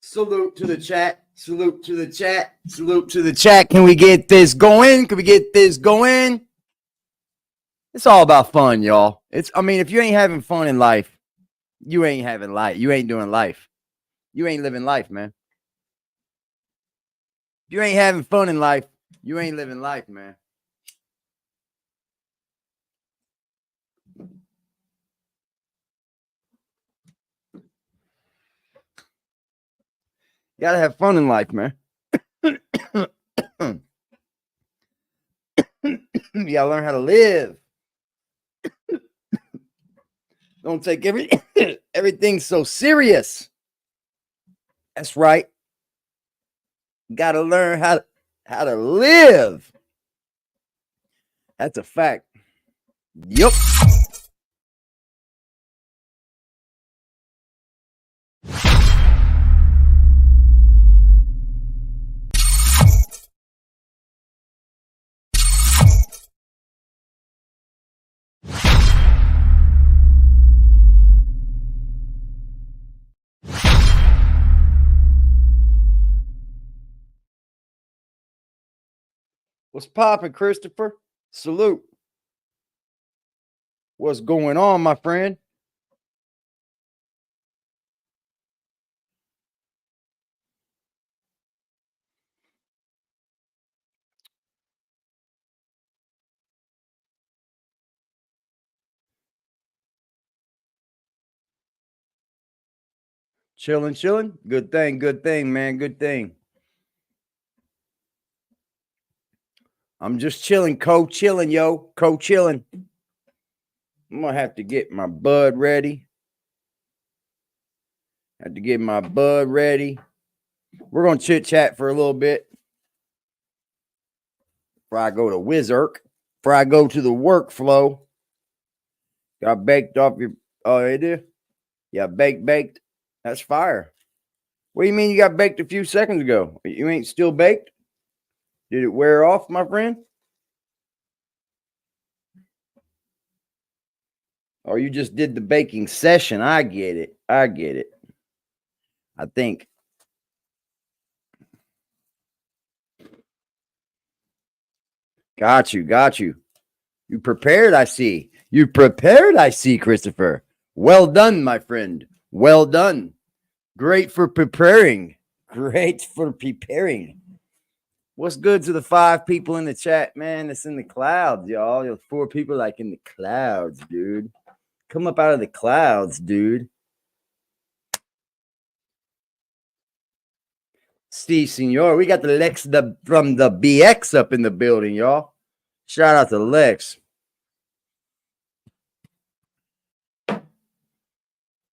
Salute to the chat. Salute to the chat. Salute to the chat. Can we get this going? Can we get this going? It's all about fun, y'all. I mean, if you ain't having fun in life, you ain't having life. You ain't doing life. You ain't living life, man. If you ain't having fun in life, you ain't living life, man. You gotta have fun in life, man. You gotta learn how to live. Don't take everything so serious. That's right. You gotta learn how to live. That's a fact. Yup. What's poppin', Christopher? Salute. What's going on, my friend? Chilling. Good thing, man. Good thing. I'm just chilling, co-chilling, yo. Co-chilling. I'm gonna have to get my bud ready. We're gonna chit chat for a little bit before I go to Wizark. Before I go to the workflow. Got baked off your you do? Yeah, baked. That's fire. What do you mean you got baked a few seconds ago? You ain't still baked? Did it wear off, my friend? Or you just did the baking session? I get it. I think. Got you. You prepared, I see. Christopher. Well done, my friend. Well done. Great for preparing. What's good to the 5 people in the chat, man? That's in the clouds, y'all. There's 4 people like in the clouds, dude. Come up out of the clouds, dude. Steve Senor, we got the Lex from the BX up in the building, y'all. Shout out to Lex.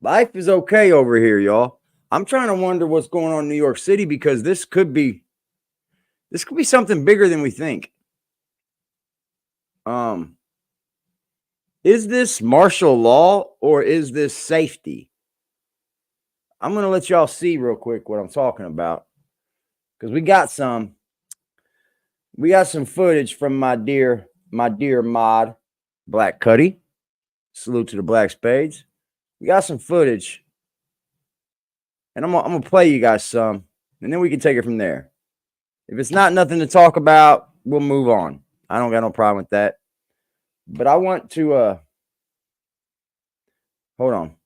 Life is okay over here, y'all. I'm trying to wonder what's going on in New York City because this could be something bigger than we think. Is this martial law or is this safety? I'm going to let y'all see real quick what I'm talking about because we got some footage from my dear mod, Black Cuddy. Salute to the Black Spades. We got some footage and I'm going to play you guys some and then we can take it from there. If it's not nothing to talk about, we'll move on. I don't got no problem with that. But I want to hold on.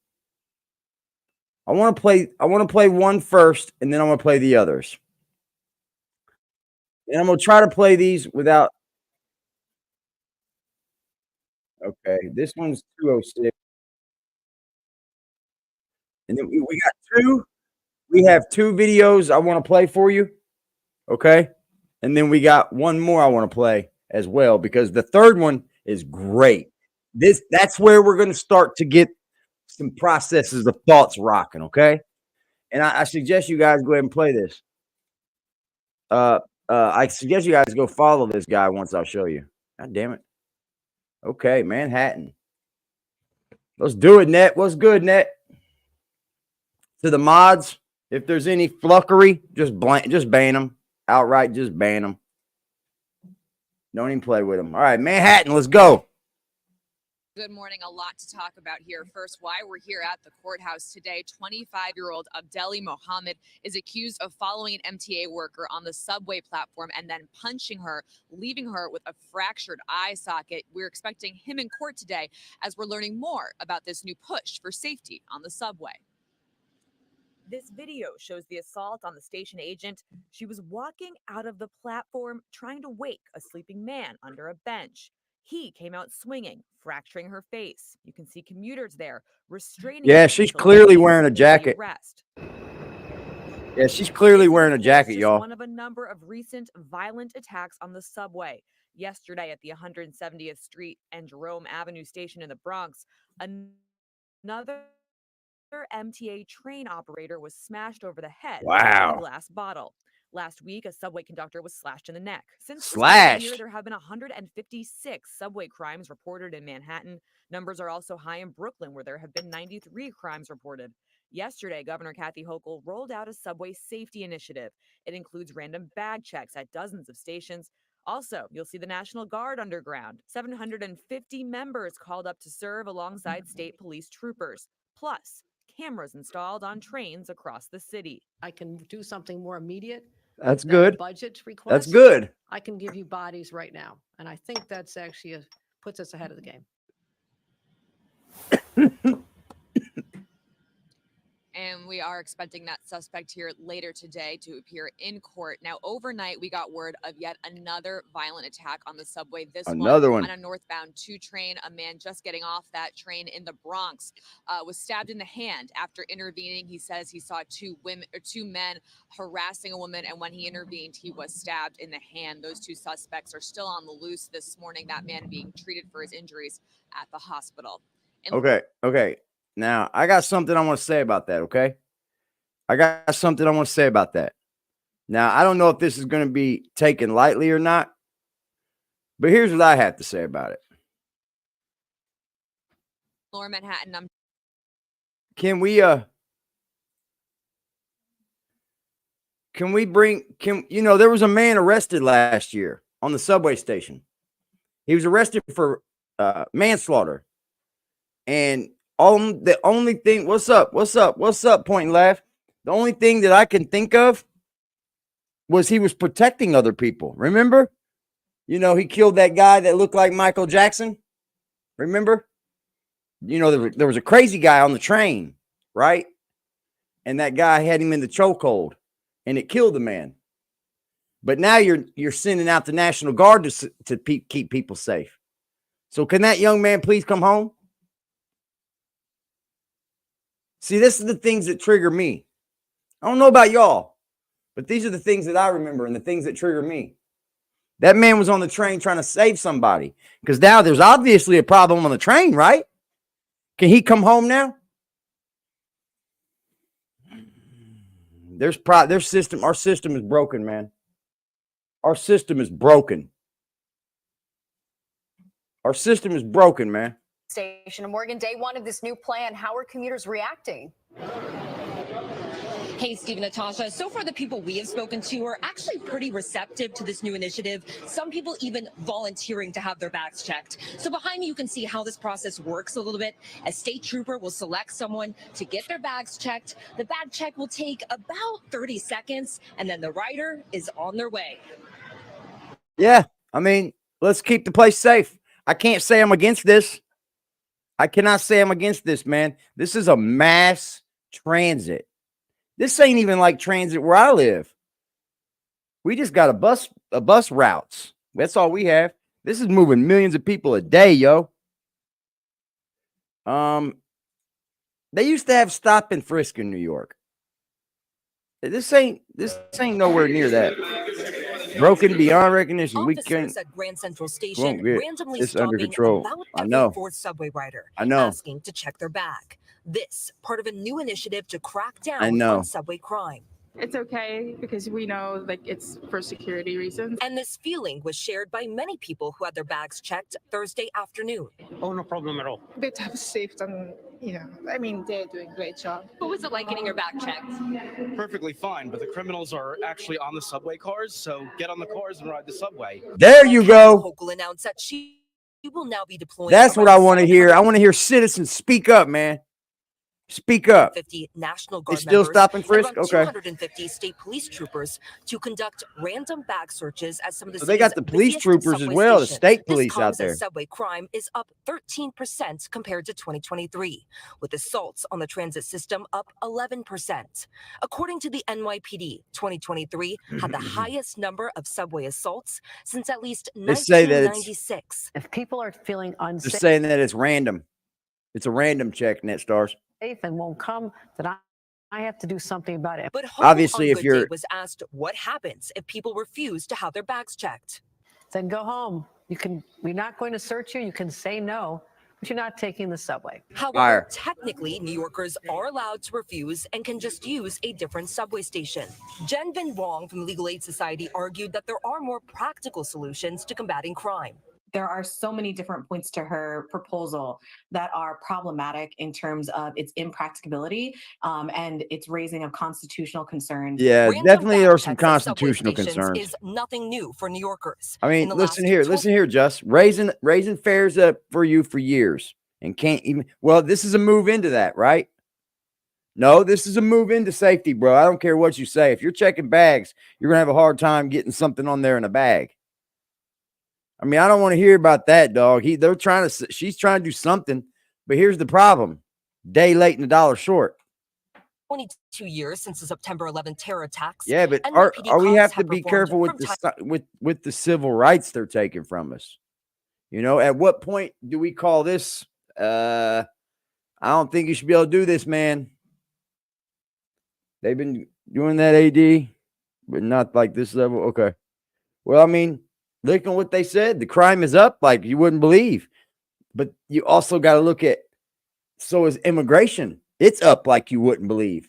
I want to play one first and then I'm going to play the others. And I'm going to try to play these without. Okay, this one's 206. And then we got 2. We have 2 videos I want to play for you. Okay? And then we got one more I want to play as well because the third one is great. That's where we're going to start to get some processes of thoughts rocking, okay? And I suggest you guys go ahead and play this. I suggest you guys go follow this guy once I'll show you. God damn it. Okay, Manhattan. Let's do it, Net. What's good, Net? To the mods, if there's any fluckery, just ban them. Outright, just ban them. Don't even play with them. All right, Manhattan, let's go. Good morning. A lot to talk about here. First, why we're here at the courthouse today. 25-year-old Abdeli Mohammed is accused of following an MTA worker on the subway platform and then punching her, leaving her with a fractured eye socket. We're expecting him in court today as we're learning more about this new push for safety on the subway. This video shows the assault on the station agent. She was walking out of the platform trying to wake a sleeping man under a bench. He came out swinging, fracturing her face. You can see commuters there restraining. Yeah, she's clearly wearing a jacket. Yeah, she's clearly wearing a jacket, y'all. One of a number of recent violent attacks on the subway. Yesterday at the 170th Street and Jerome Avenue station in the Bronx, another MTA train operator was smashed over the head with a glass bottle. Last week, a subway conductor was slashed in the neck. Since this year, there have been 156 subway crimes reported in Manhattan. Numbers are also high in Brooklyn, where there have been 93 crimes reported. Yesterday, Governor Kathy Hochul rolled out a subway safety initiative. It includes random bag checks at dozens of stations. Also, you'll see the National Guard underground. 750 members called up to serve alongside state police troopers. Plus, cameras installed on trains across the city. I can do something more immediate. That's good. Budget request. That's good. I can give you bodies right now. And I think that's actually puts us ahead of the game. And we are expecting that suspect here later today to appear in court. Now, overnight, we got word of yet another violent attack on the subway. This one on a northbound 2 train. A man just getting off that train in the Bronx was stabbed in the hand after intervening. He says he saw two men harassing a woman, and when he intervened, he was stabbed in the hand. Those 2 suspects are still on the loose this morning. That man being treated for his injuries at the hospital. Okay. Now, I got something I want to say about that, okay? I got something I want to say about that. Now, I don't know if this is going to be taken lightly or not, but here's what I have to say about it. Lower Manhattan. Can we bring, there was a man arrested last year on the subway station. He was arrested for manslaughter. And the only thing, what's up, point and laugh. The only thing that I can think of was he was protecting other people. Remember? He killed that guy that looked like Michael Jackson. Remember? There was a crazy guy on the train, right? And that guy had him in the chokehold, and it killed the man. But now you're sending out the National Guard to keep people safe. So can that young man please come home? See, this is the things that trigger me. I don't know about y'all, but these are the things that I remember and the things that trigger me. That man was on the train trying to save somebody because now there's obviously a problem on the train, right? Can he come home now? Our system is broken, man. Our system is broken. Our system is broken, man. Station in Morgan, day 1 of this new plan. How are commuters reacting? Hey, Steve and Natasha. So far, the people we have spoken to are actually pretty receptive to this new initiative. Some people even volunteering to have their bags checked. So behind me, you can see how this process works a little bit. A state trooper will select someone to get their bags checked. The bag check will take about 30 seconds, and then the rider is on their way. Yeah, let's keep the place safe. I can't say I'm against this. I cannot say I'm against this, man. This is a mass transit. This ain't even like transit where I live. We just got a bus routes. That's all we have. This is moving millions of people a day, yo. They used to have stop and frisk in New York. This ain't nowhere near that. Broken beyond recognition. Officers at Grand Central Station randomly stopping about every 4th subway rider, asking to check their bag. This part of a new initiative to crack down on subway crime. It's okay because we know it's for security reasons. And this feeling was shared by many people who had their bags checked Thursday afternoon. Oh, no problem at all. They have safe and, they're doing a great job. What was it like getting your bag checked? Perfectly fine, but the criminals are actually on the subway cars, so get on the cars and ride the subway. There you go. Hochul announced that she will now be deploying. That's what I want to hear. I want to hear citizens speak up, man. Speak up. 50 National They Guard still members stop and and frisk? around Okay. 250 state police troopers to conduct random bag searches at some of the So they got city's the police busiest troopers as subway well, the stations. state This police out comes there. as subway crime is up 13% compared to 2023, with assaults on the transit system up 11%. According to the NYPD, 2023 had the highest number of subway assaults since at least They say that 1996. If people are feeling They're unsafe saying that it's random. It's a random check, Net Stars. and won't come, then I have to do something about it. But Hochul Obviously, on if Good Day you're was asked what happens if people refuse to have their bags checked. Then go home. We're not going to search you. You can say no, but you're not taking the subway. However, technically, New Yorkers are allowed to refuse and can just use a different subway station. Jen Bin Wong from Legal Aid Society argued that there are more practical solutions to combating crime. There are so many different points to her proposal that are problematic in terms of its impracticability and its raising of constitutional concerns. Yeah, Random definitely bag there are some checks at subway constitutional stations concerns. is nothing new for New Yorkers. I mean, In the listen last here, Just raising fares up for you for years and can't even. Well, this is a move into that, right? No, this is a move into safety, bro. I don't care what you say. If you're checking bags, you're gonna have a hard time getting something on there in a bag. I mean, I don't want to hear about that, dog. She's trying to do something, but here's the problem: day late and a dollar short. 22 years since the September 11 terror attacks. Yeah, but NYPD are we cops have to have be performed careful with with the civil rights they're taking from us? You know, at what point do we call this? I don't think you should be able to do this, man. They've been doing that AD, but not like this level. Okay. Well, I mean, look at what they said. The crime is up like you wouldn't believe. But you also got to look at, so is immigration. It's up like you wouldn't believe.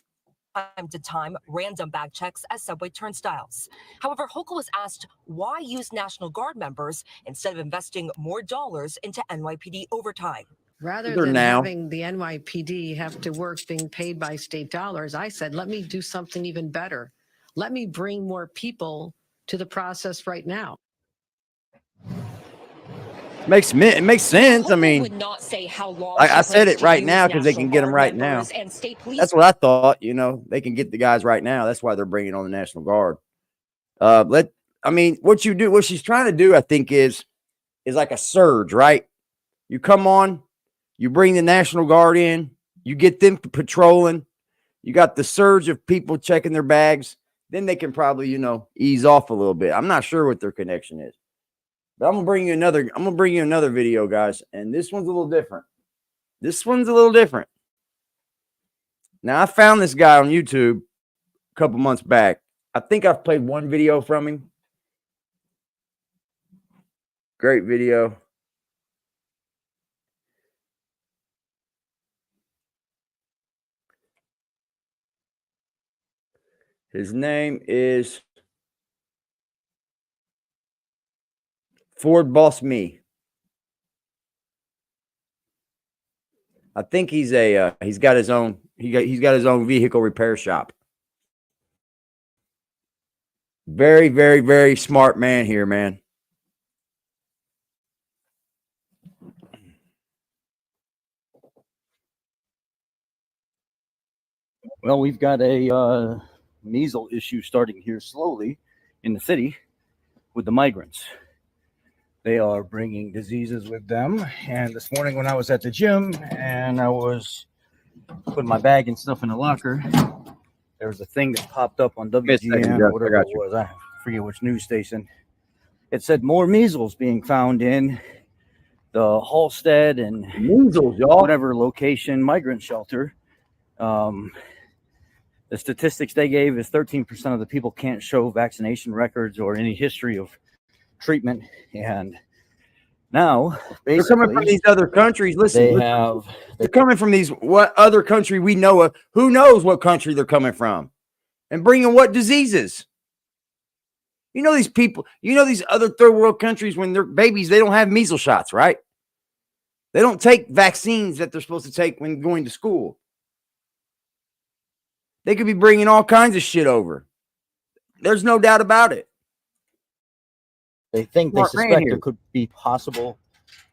Time to time, random bag checks at subway turnstiles. However, Hochul was asked why use National Guard members instead of investing more dollars into NYPD overtime. Rather than having the NYPD have to work being paid by state dollars, I said, let me do something even better. Let me bring more people to the process right now. It makes sense. I mean, would not say how long I said it right now because they can get them right now. That's what I thought. You know, they can get the guys right now. That's why they're bringing on the National Guard. I mean, what she's trying to do, I think, is like a surge, right? You come on, you bring the National Guard in, you get them patrolling, you got the surge of people checking their bags, then they can probably, you know, ease off a little bit. I'm not sure what their connection is. But I'm gonna bring you another video, guys, and this one's a little different. Now, I found this guy on YouTube a couple months back. I think I've played one video from him. Great video. His name is Ford Boss Me. I think he's got his own vehicle repair shop. Very, very, very smart man here, man. Well, we've got a measles issue starting here slowly in the city with the migrants. They are bringing diseases with them. And this morning when I was at the gym and I was putting my bag and stuff in the locker, there was a thing that popped up on WGN or whatever it was. I forget which news station. It said more measles being found in the Halstead and measles, y'all, whatever location migrant shelter. The statistics they gave is 13% of the people can't show vaccination records or any history of treatment. And now they're coming from these other countries. Listen, they're coming from what other country we know of. Who knows what country they're coming from and bringing what diseases? You know, these people, you know, these other third world countries, when they're babies, they don't have measles shots, right? They don't take vaccines that they're supposed to take when going to school. They could be bringing all kinds of shit over. There's no doubt about it. They think they suspect there could be possible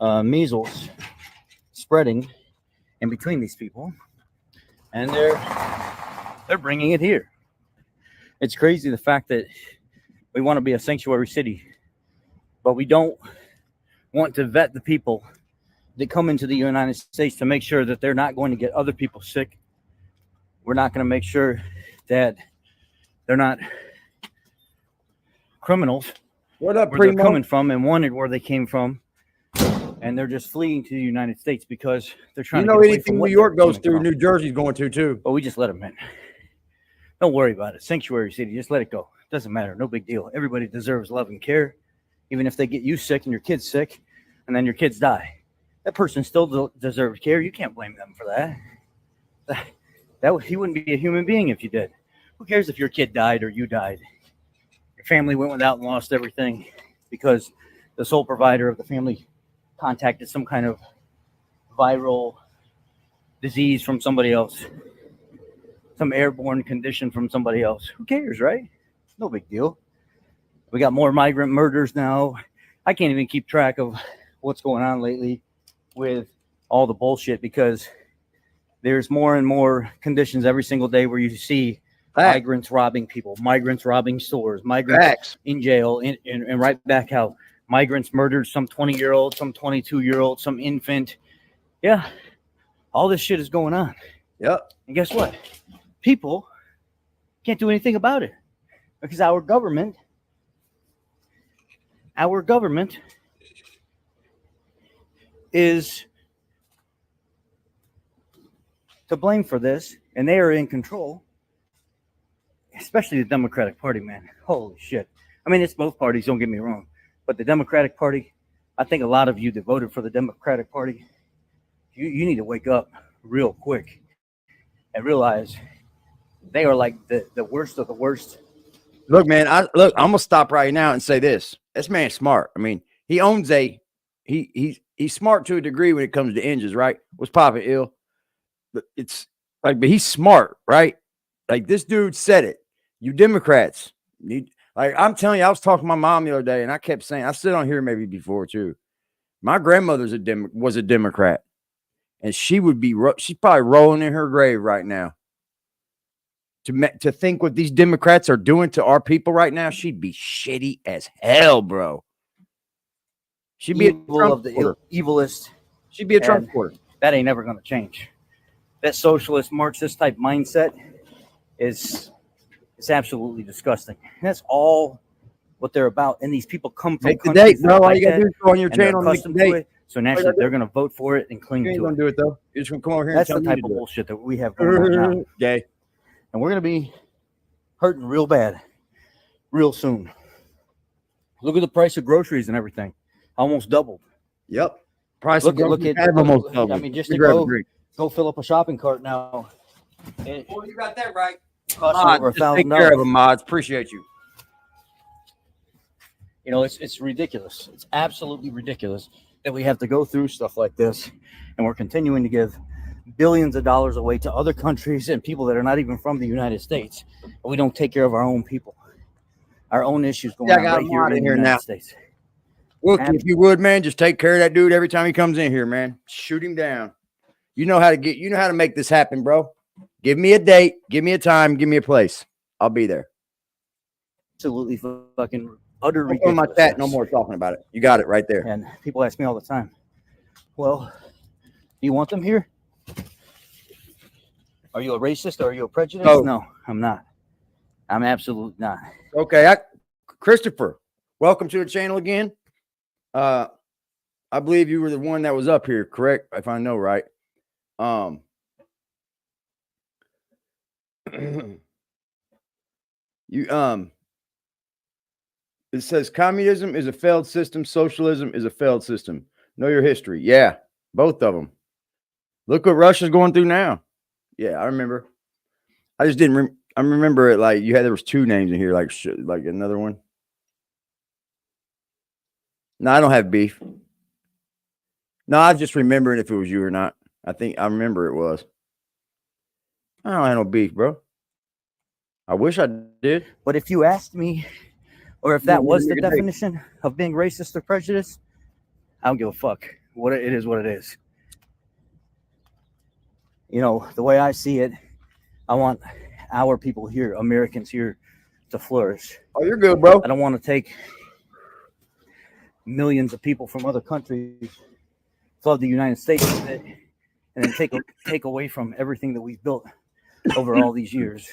measles spreading in between these people, and they're bringing it here. It's crazy the fact that we want to be a sanctuary city, but we don't want to vet the people that come into the United States to make sure that they're not going to get other people sick. We're not going to make sure that they're not criminals. What up, where they're Primo? coming from and wanted where they came from, and they're just fleeing to the United States because they're trying to get away anything from what New York they're goes coming through, from. New Jersey's going to too. But we just let them in. Don't worry about it. Sanctuary city, just let it go. Doesn't matter. No big deal. Everybody deserves love and care, even if they get you sick and your kids sick, and then your kids die. That person still deserves care. You can't blame them for that. You wouldn't be a human being if you did. Who cares if your kid died or you died? Your family went without and lost everything because the sole provider of the family contacted some kind of viral disease from somebody else, some airborne condition from somebody else. Who cares, right? No big deal. We got more migrant murders now. I can't even keep track of what's going on lately with all the bullshit because there's more and more conditions every single day where you see migrants robbing people, migrants robbing stores, migrants in jail and right back out. Migrants murdered some 20-year-old, some 22-year-old, some infant. Yeah, all this shit is going on. Yep. And guess what? People can't do anything about it because our government is to blame for this, and they are in control, especially the Democratic Party, man. Holy shit. I mean, it's both parties, don't get me wrong, but the Democratic Party, I think a lot of you that voted for the Democratic Party, you need to wake up real quick and realize they are like the worst of the worst. Look, man, I'm gonna stop right now and say this. This man's smart. I mean, he owns he's smart to a degree when it comes to engines, right? What's popping, ill? But it's like, but he's smart, right? Like this dude said it. You Democrats need, like I'm telling you, I was talking to my mom the other day, and I kept saying, I sit on here maybe before too. My grandmother's was a Democrat, and she's probably rolling in her grave right now. To think what these Democrats are doing to our people right now, she'd be shitty as hell, bro. She'd be evil of the evilest. She'd be a Trump supporter. That ain't never going to change. That socialist Marxist type mindset is absolutely disgusting. That's all what they're about. And these people come from countries bro. All you gotta do is go on your channel and make the date. So naturally, they're going to vote for it and cling to it. You ain't gonna do it though. You're just gonna come over here. That's the type of bullshit that we have going on now. Gay. And we're going to be hurting real bad, real soon. Look at the price of groceries and everything. Almost doubled. Yep. Price look of at almost doubled. I mean, just to go fill up a shopping cart now. Oh, you got that right. Costs over $1,000. Take care of them, mods. Appreciate you. You know, it's ridiculous. It's absolutely ridiculous that we have to go through stuff like this, and we're continuing to give billions of dollars away to other countries and people that are not even from the United States, but we don't take care of our own people, our own issues going on right here in the United States. Look, if you would, man, just take care of that dude every time he comes in here, man. Shoot him down. You know how to make this happen, bro. Give me a date, give me a time, give me a place. I'll be there. Absolutely fucking utter Don't ridiculous. go in my chat, no more talking about it. You got it right there. And people ask me all the time, well, do you want them here? Are you a racist or are you a prejudiced? No, I'm not. I'm absolutely not. Okay, Christopher, welcome to the channel again. I believe you were the one that was up here, correct? If I know right. It says communism is a failed system, socialism is a failed system. Know your history. Yeah, both of them. Look what Russia's going through now. Yeah, I remember. I just didn't. I remember it like there was two names in here, like another one. No, I don't have beef. No, I just remembering if it was you or not. I think I remember it was. I don't have no beef, bro. I wish I did. But if you asked me, or if that was the definition of being racist or prejudiced, I don't give a fuck. what it is, what it is. You know, the way I see it, I want our people here, Americans here, to flourish. Oh, you're good, bro. I don't want to take millions of people from other countries, flood the United States with it, and then take away from everything that we've built over all these years.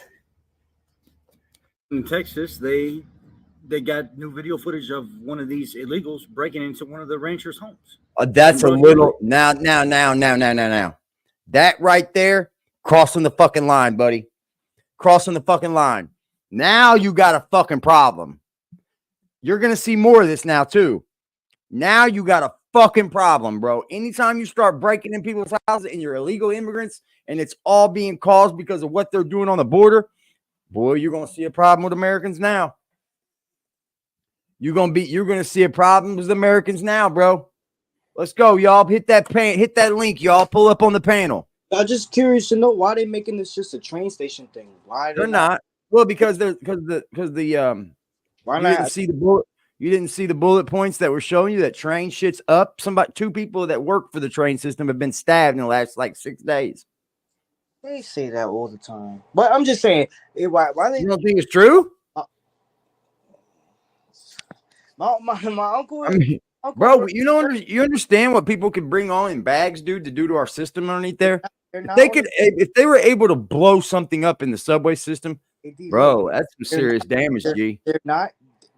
In Texas, they got new video footage of one of these illegals breaking into one of the ranchers' homes. That's a little now. That right there, crossing the fucking line, buddy. Crossing the fucking line. Now you got a fucking problem. You're gonna see more of this now too. Now you got a fucking problem, bro. Anytime you start breaking in people's houses and you're illegal immigrants, and it's all being caused because of what they're doing on the border, boy, you're gonna see a problem with Americans now. You're gonna see a problem with Americans now, bro. Let's go, y'all. Hit that link, y'all. Pull up on the panel. I'm just curious to know why they making this just a train station thing. Why they're not? Well, because why not? You didn't see the bullet points that were showing you that train shit's up. Two people that work for the train system have been stabbed in the last like 6 days. They say that all the time, but I'm just saying, why they? You don't think it's true? My uncle. I mean, bro, you understand what people could bring on in bags, dude, to do to our system underneath there? If they were able to blow something up in the subway system, bro, that's some serious damage, G.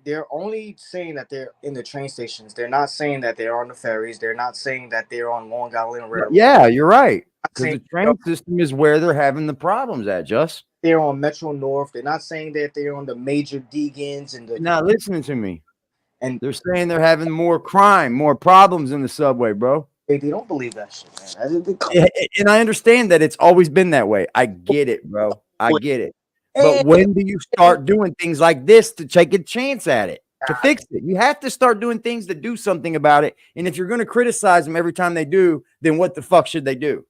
They're only saying that they're in the train stations. They're not saying that they're on the ferries. They're not saying that they're on Long Island Railroad. Yeah, you're right. Because the train system is where they're having the problems at, Just. They're on Metro North. They're not saying that they're on the major Deegans and the. Not listening to me. And they're saying they're having more crime, more problems in the subway, bro. They don't believe that shit, man. And I understand that it's always been that way. I get it, bro. I get it. But when do you start doing things like this to take a chance at it, to fix it? You have to start doing things to do something about it. And if you're going to criticize them every time they do, then what the fuck should they do?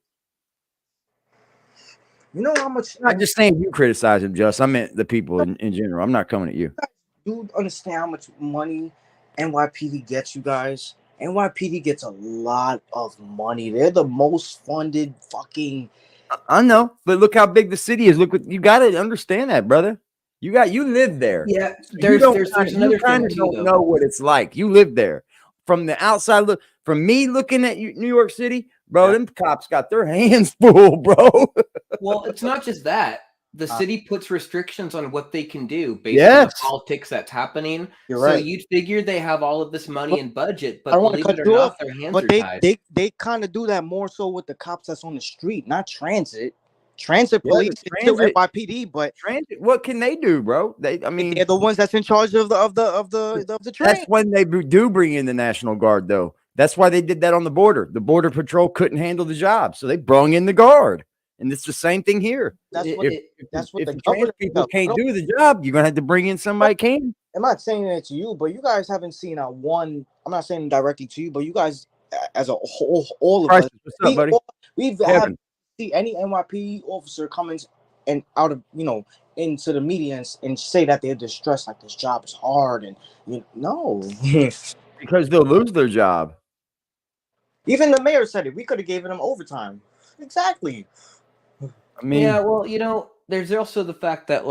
You know how much? I'm not just saying you criticize them, Just. I meant the people in general. I'm not coming at you. You understand how much money NYPD gets, you guys? NYPD gets a lot of money. They're the most funded fucking. I know, but look how big the city is. Look what you got to understand that, brother. You live there. Yeah, there's another thing too, don't know what it's like. You live there. From the outside look, from me looking at New York City, bro, them cops got their hands full, bro. Well, it's not just that. The city puts restrictions on what they can do based on the politics that's happening. You're right. So you'd figure they have all of this money and budget, but I don't want to believe cut it or you not, off, their hands but are tied. they kind of do that more so with the cops that's on the street, not transit. Transit police is still NYPD, but transit. What can they do, bro? They're the ones that's in charge of the train. That's when they do bring in the National Guard, though. That's why they did that on the border. The Border Patrol couldn't handle the job, so they brought in the Guard. And it's the same thing here. That's if the trans people can't do the job, you're gonna have to bring in somebody can. I'm not saying that to you, but you guys haven't seen one. I'm not saying directly to you, but you guys, as a whole, all of us, what's up, buddy? We've haven't seen any NYPD officer coming and out of into the media and say that they're distressed, like this job is hard, and no, because they'll lose their job. Even the mayor said it. We could have given them overtime. Exactly. I mean, yeah, well, there's also the fact that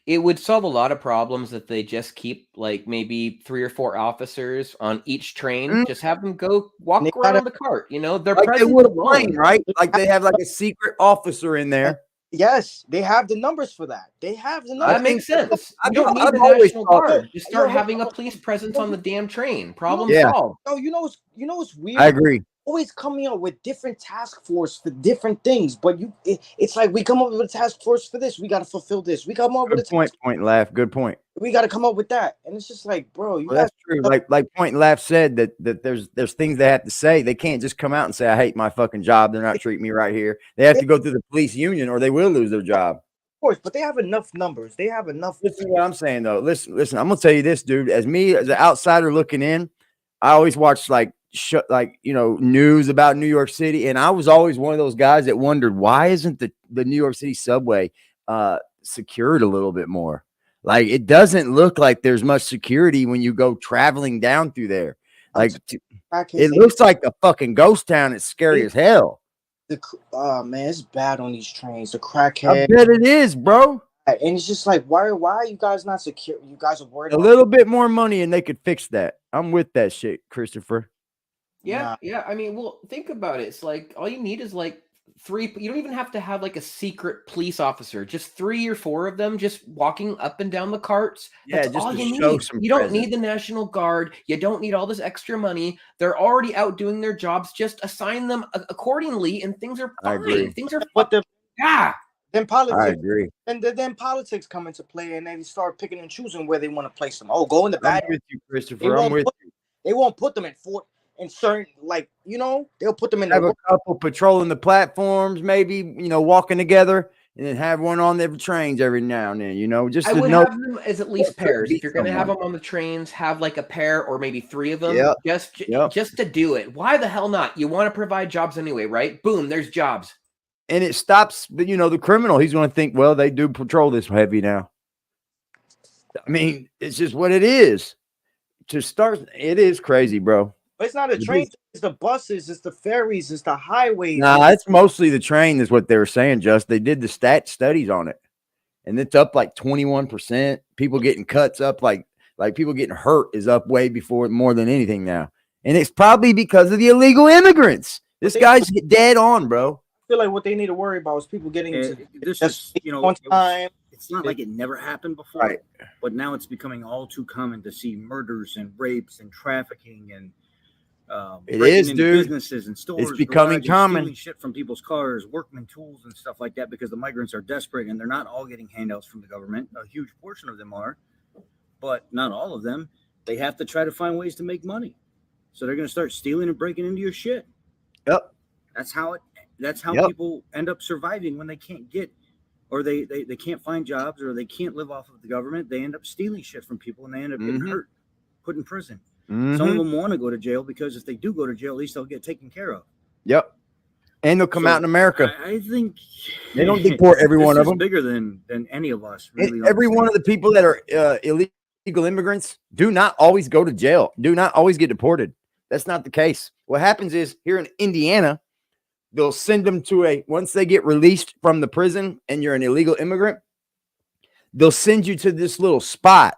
it would solve a lot of problems if they just keep maybe 3 or 4 officers on each train. Just have them go walk around the cart. They're they would have plane, right? Like they have a secret officer in there. Yes, they have the numbers for that. They have the numbers. That makes sense. You don't need the National Guard. Just start having a police presence on the damn train. Problem solved. No, you know what's weird? I agree. Always coming up with different task force for different things, but it's like we come up with a task force for this, we got to fulfill this. We come up with a point laugh. Good point. We got to come up with that, and it's just like, bro, that's true. Like point and laugh said that there's things they have to say. They can't just come out and say I hate my fucking job. They're not treating me right here. They have to go through the police union or they will lose their job. Of course, but they have enough numbers. They have enough. Listen to what I'm saying though. Listen. I'm gonna tell you this, dude. As an outsider looking in, I always watch news about New York City, and I was always one of those guys that wondered why isn't the New York City subway secured a little bit more. It doesn't look like there's much security when you go traveling down through there. Like it looks like a fucking ghost town. It's scary as hell. Man, it's bad on these trains. The I crackhead. bet it is, bro. And it's just like, why are you guys not secure? You guys are worried a little bit more money and they could fix that. I'm with that shit, Christopher. Yeah, yeah. I mean, well, think about it. It's like all you need is like 3. You don't even have to have like a secret police officer. Just 3 or 4 of them just walking up and down the carts. Yeah, That's just all to you show need. some You don't presence. need the National Guard. You don't need all this extra money. They're already out doing their jobs. Just assign them accordingly, and things are I agree. fine. Things are yeah. Then politics. I agree. And then politics come into play, and they start picking and choosing where they want to place them. Oh, go in the bad. I'm with you, Christopher. I'm with you. They won't put them in certain, like, they'll put them in. Have a couple patrolling the platforms, maybe, walking together, and then have one on their trains every now and then, just I to would know. have them as at least pairs. If you're going to have them on the trains, have like a pair or maybe 3 of them. Yep. Just to do it. Why the hell not? You want to provide jobs anyway, right? Boom, there's jobs. And it stops, the criminal. He's going to think, well, they do patrol this heavy now. I mean, it's just what it is. To start, it is crazy, bro. But it's not a train. It's the buses. It's the ferries. It's the highways. Nah, it's mostly the train is what they were saying, Just. They did the studies on it. And it's up like 21%. People getting cuts up like people getting hurt is up way before more than anything now. And it's probably because of the illegal immigrants. This guy's dead on, bro. I feel like what they need to worry about is people getting into this is, one time. It's not like it never happened before, right? But now it's becoming all too common to see murders and rapes and trafficking and it is, dude. Businesses and stores. It's becoming common. Stealing shit from people's cars, workman tools and stuff like that, because the migrants are desperate and they're not all getting handouts from the government. A huge portion of them are, but not all of them. They have to try to find ways to make money, so they're going to start stealing and breaking into your shit. Yep. That's how Yep. people end up surviving when they can't get, or they can't find jobs, or they can't live off of the government. They end up stealing shit from people, and they end up getting hurt, put in prison. Some of them want to go to jail because if they do go to jail, at least they'll get taken care of. Yep. And they'll come out in America. I think they don't deport every one of them. Bigger than any of us. Really, every one of the people that are illegal immigrants do not always go to jail. Do not always get deported. That's not the case. What happens is here in Indiana, they'll send them to once they get released from the prison and you're an illegal immigrant, they'll send you to this little spot.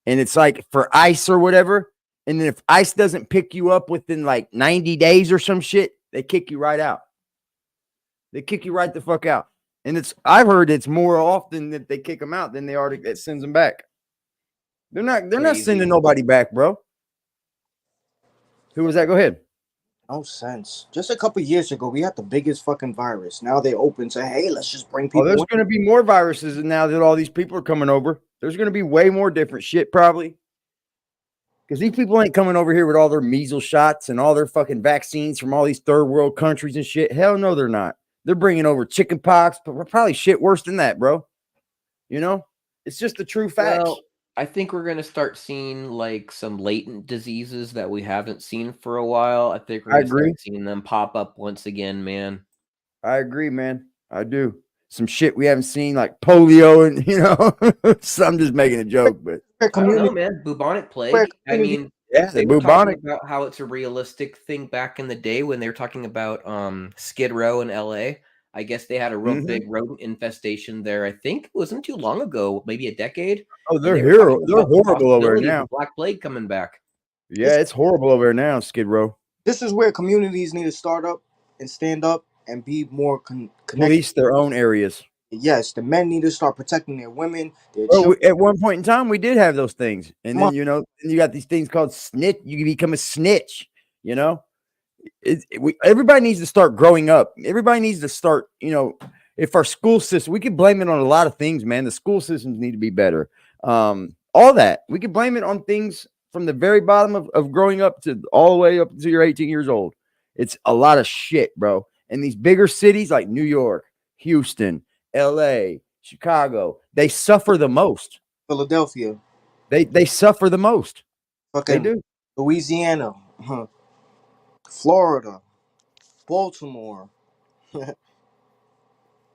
And it's like for ICE or whatever. And then if ICE doesn't pick you up within like 90 days or some shit, they kick you right out. They kick you right the fuck out. And I've heard it's more often that they kick them out than that sends them back. They're not sending nobody back, bro. Who was that? Go ahead. No sense. Just a couple years ago, we had the biggest fucking virus. Now they open to, hey, let's just bring people. There's going to be more viruses now that all these people are coming over. There's going to be way more different shit probably. Because these people ain't coming over here with all their measles shots and all their fucking vaccines from all these third world countries and shit. Hell no, they're not. They're bringing over chicken pox, but we're probably shit worse than that, bro. It's just the true facts. Well, I think we're going to start seeing like some latent diseases that we haven't seen for a while. I think we're going to start seeing them pop up once again, man. I agree, man. I do. Some shit we haven't seen like polio and, so I'm just making a joke, but I don't know, man. Bubonic plague. I mean, yeah, they were talking about how it's a realistic thing back in the day when they were talking about Skid Row in LA. I guess they had a real big rodent infestation there. I think it wasn't too long ago, maybe a decade. Oh, they're horrible over there now. Black plague coming back. Yeah, it's horrible over there now, Skid Row. This is where communities need to start up and stand up and be more connected. Police their own areas. Yes, the men need to start protecting their women. At one point in time, we did have those things. And then, you got these things called snitch. You can become a snitch, everybody needs to start growing up. Everybody needs to start, if our school system, we could blame it on a lot of things, man. The school systems need to be better. All that. We could blame it on things from the very bottom of growing up to all the way up to you're 18 years old. It's a lot of shit, bro. And these bigger cities like New York, Houston, LA, Chicago, they suffer the most. Philadelphia. They suffer the most. Okay. They do. Louisiana, Florida, Baltimore.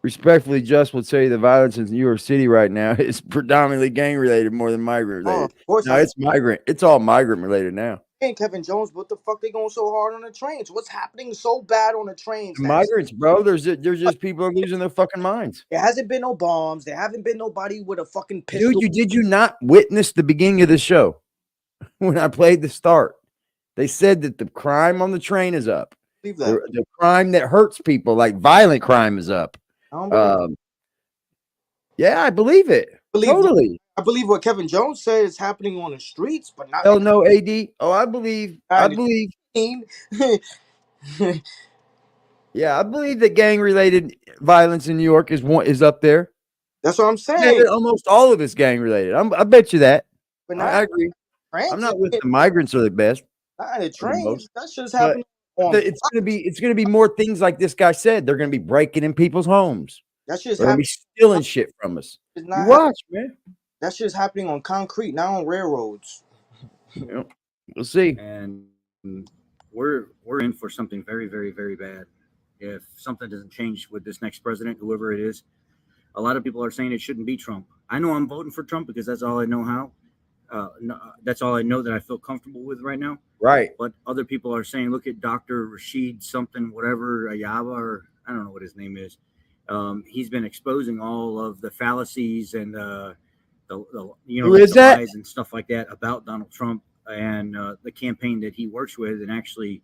Respectfully, Just will tell you the violence in New York City right now is predominantly gang related more than migrant related. No, it's migrant. It's all migrant related now. And Kevin Jones, what the fuck they going so hard on the trains? What's happening so bad on the trains? The migrants, bro. There's just people are losing their fucking minds. There hasn't been no bombs. There haven't been nobody with a fucking pistol. Dude, did you not witness the beginning of the show when I played the start? They said that the crime on the train is up. Believe that. The crime that hurts people, like violent crime, is up. I don't believe yeah, I believe it. Totally. I believe what Kevin Jones said is happening on the streets, but not. Oh no, AD. Oh, I believe. I believe. Yeah, I believe that gang-related violence in New York is up there. That's what I'm saying. Yeah, almost all of it's gang-related. I bet you that. But I agree. I'm not with the migrants are the best. Not the trains. That's just happening. It's gonna be more things like this guy said. They're gonna be breaking in people's homes. That's just They're gonna be stealing shit from us. You watch, man. That's just happening on concrete, not on railroads. Yeah. We'll see. And we're in for something very, very, very bad. If something doesn't change with this next president, whoever it is, a lot of people are saying it shouldn't be Trump. I know I'm voting for Trump because that's all I know how. That's all I know that I feel comfortable with right now. Right. But other people are saying, look at Dr. Rasheed something, whatever, Ayaba, or I don't know what his name is. He's been exposing all of the fallacies and the Who is that? lies and stuff like that about Donald Trump and the campaign that he works with, and actually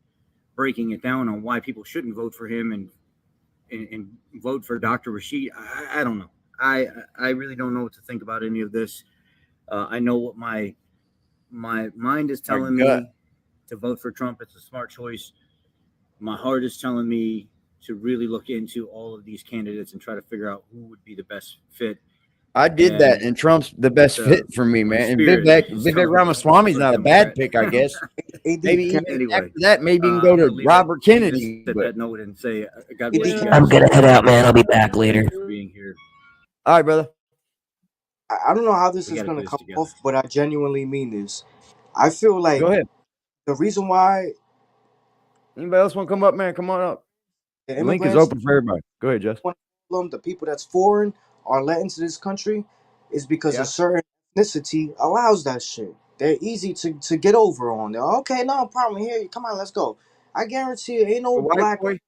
breaking it down on why people shouldn't vote for him and vote for Dr. Rasheed. I don't know. I really don't know what to think about any of this. I know what my mind is telling me to vote for Trump. It's a smart choice. My heart is telling me to really look into all of these candidates and try to figure out who would be the best fit. I did that, and Trump's the best fit for me, man. And Vivek Ramaswamy's not a bad pick, I guess. Maybe even after that, maybe you can go to Robert Kennedy. That note and say, God bless you. I'm gonna head out, man. I'll be back later. Being here. All right, brother. I don't know how this is going to come off, but I genuinely mean this. I feel like go ahead. The reason why. Anybody else want to come up, man? Come on up. The link is open for everybody. Go ahead, Justin. The people that's foreign are let into this country is because a certain ethnicity allows that shit. They're easy to get over on. They're okay, no problem. Here, come on, let's go. I guarantee you, ain't no black white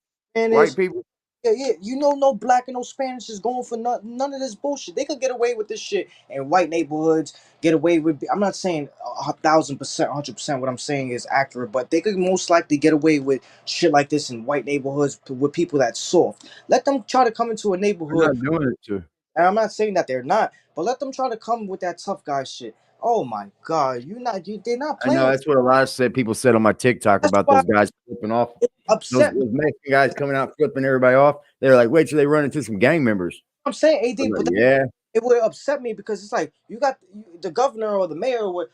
people. Yeah, no black and no Spanish is going for none of this bullshit. They could get away with this shit in white neighborhoods. Get away with. I'm not saying 1,000%, 100%. What I'm saying is accurate, but they could most likely get away with shit like this in white neighborhoods with people that's soft. Let them try to come into a neighborhood. They're not doing it too. And I'm not saying that they're not, but let them try to come with that tough guy shit. Oh my God, they're not playing. I know that's what a lot of people said on my TikTok about those guys flipping off. Upset those Mexican guys coming out flipping everybody off. They're like, wait till they run into some gang members. I'm saying, AD, like, but it would upset me because it's like you got the governor or the mayor would,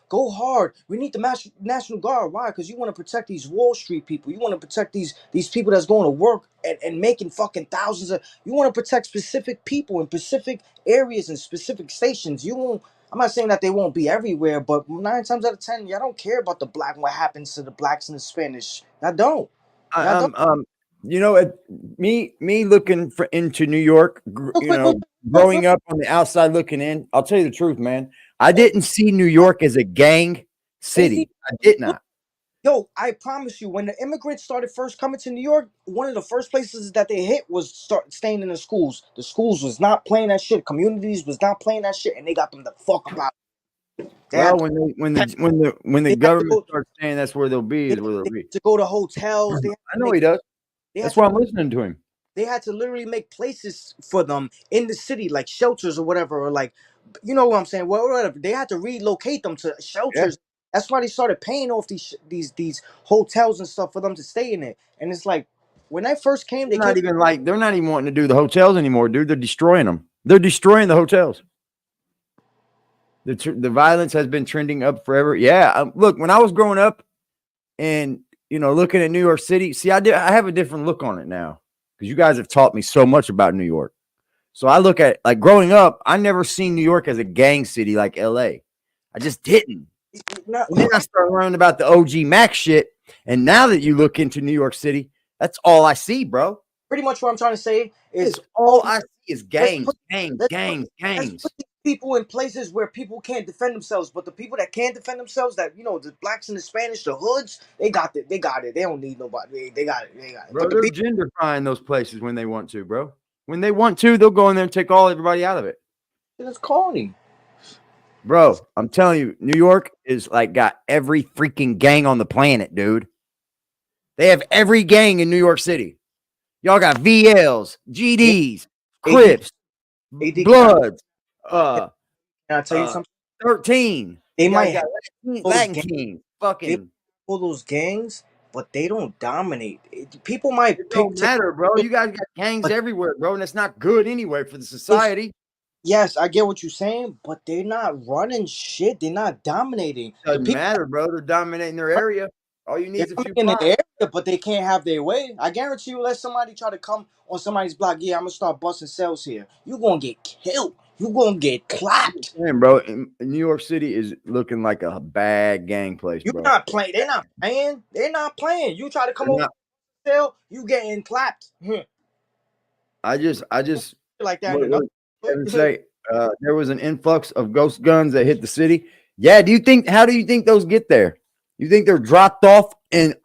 go hard. We need the National Guard. Why? Because you want to protect these Wall Street people. You want to protect these people that's going to work and making fucking thousands of. You want to protect specific people in specific areas and specific stations. You won't. I'm not saying that they won't be everywhere, but 9 times out of 10, y'all don't care about the black and what happens to the blacks and the Spanish. I don't. You know, me looking into New York, growing up on the outside looking in, I'll tell you the truth, man. I didn't see New York as a gang city. I did not. Yo, I promise you, when the immigrants started first coming to New York, one of the first places that they hit was staying in the schools. The schools was not playing that shit. Communities was not playing that shit, and they got them the fuck about it. Well, when the government starts saying that's where they'll be, is where they'll be. To go to hotels. I know he does. That's why I'm listening to him. They had to literally make places for them in the city, like shelters or whatever, or like, you know what I'm saying? Well, whatever. They had to relocate them to shelters. Yeah. That's why they started paying off these hotels and stuff for them to stay in it. And it's like, when I first came, they're not even wanting to do the hotels anymore, dude. They're destroying them. They're destroying the hotels. The violence has been trending up forever. Yeah, look, when I was growing up, and looking at New York City, see, I have a different look on it now because you guys have taught me so much about New York. So I look at, like, growing up, I never seen New York as a gang city like LA. I just didn't. And then I started learning about the OG Mac shit. And now that you look into New York City, that's all I see, bro. Pretty much what I'm trying to say is all I see is gangs. Let's put people in places where people can't defend themselves, but the people that can defend themselves, that the blacks and the Spanish, the hoods, they got it. They got it. They don't need nobody. They got it. They got it. Bro, But the they're people, genderfying those places when they want to, bro. When they want to, they'll go in there and take everybody out of it. it's corny. Bro, I'm telling you, New York is like got every freaking gang on the planet, dude. They have every gang in New York City. Y'all got VLs, GDs, Crips, Bloods, can I tell you something? 13. They You might got have Latin King, fucking. all those gangs, but they don't dominate. People might It don't matter, bro. You guys got gangs everywhere, bro, and it's not good anyway for the society. Yes, I get what you're saying, but they're not running shit. They're not dominating. Doesn't matter, bro. They're dominating their area. All you need is a few in the blocks. area, but they can't have their way. I guarantee you, let somebody try to come on somebody's block. Yeah, I'm gonna start busting cells here. You're gonna get killed. You're gonna get clapped. Man, bro, New York City is looking like a bad gang place, You're bro. not playing. They're not playing. They're not playing. You try to come over cell, you getting clapped. I just like that. What Kevin say? There was an influx of ghost guns that hit the city. Yeah, how do you think those get there? You think they're dropped off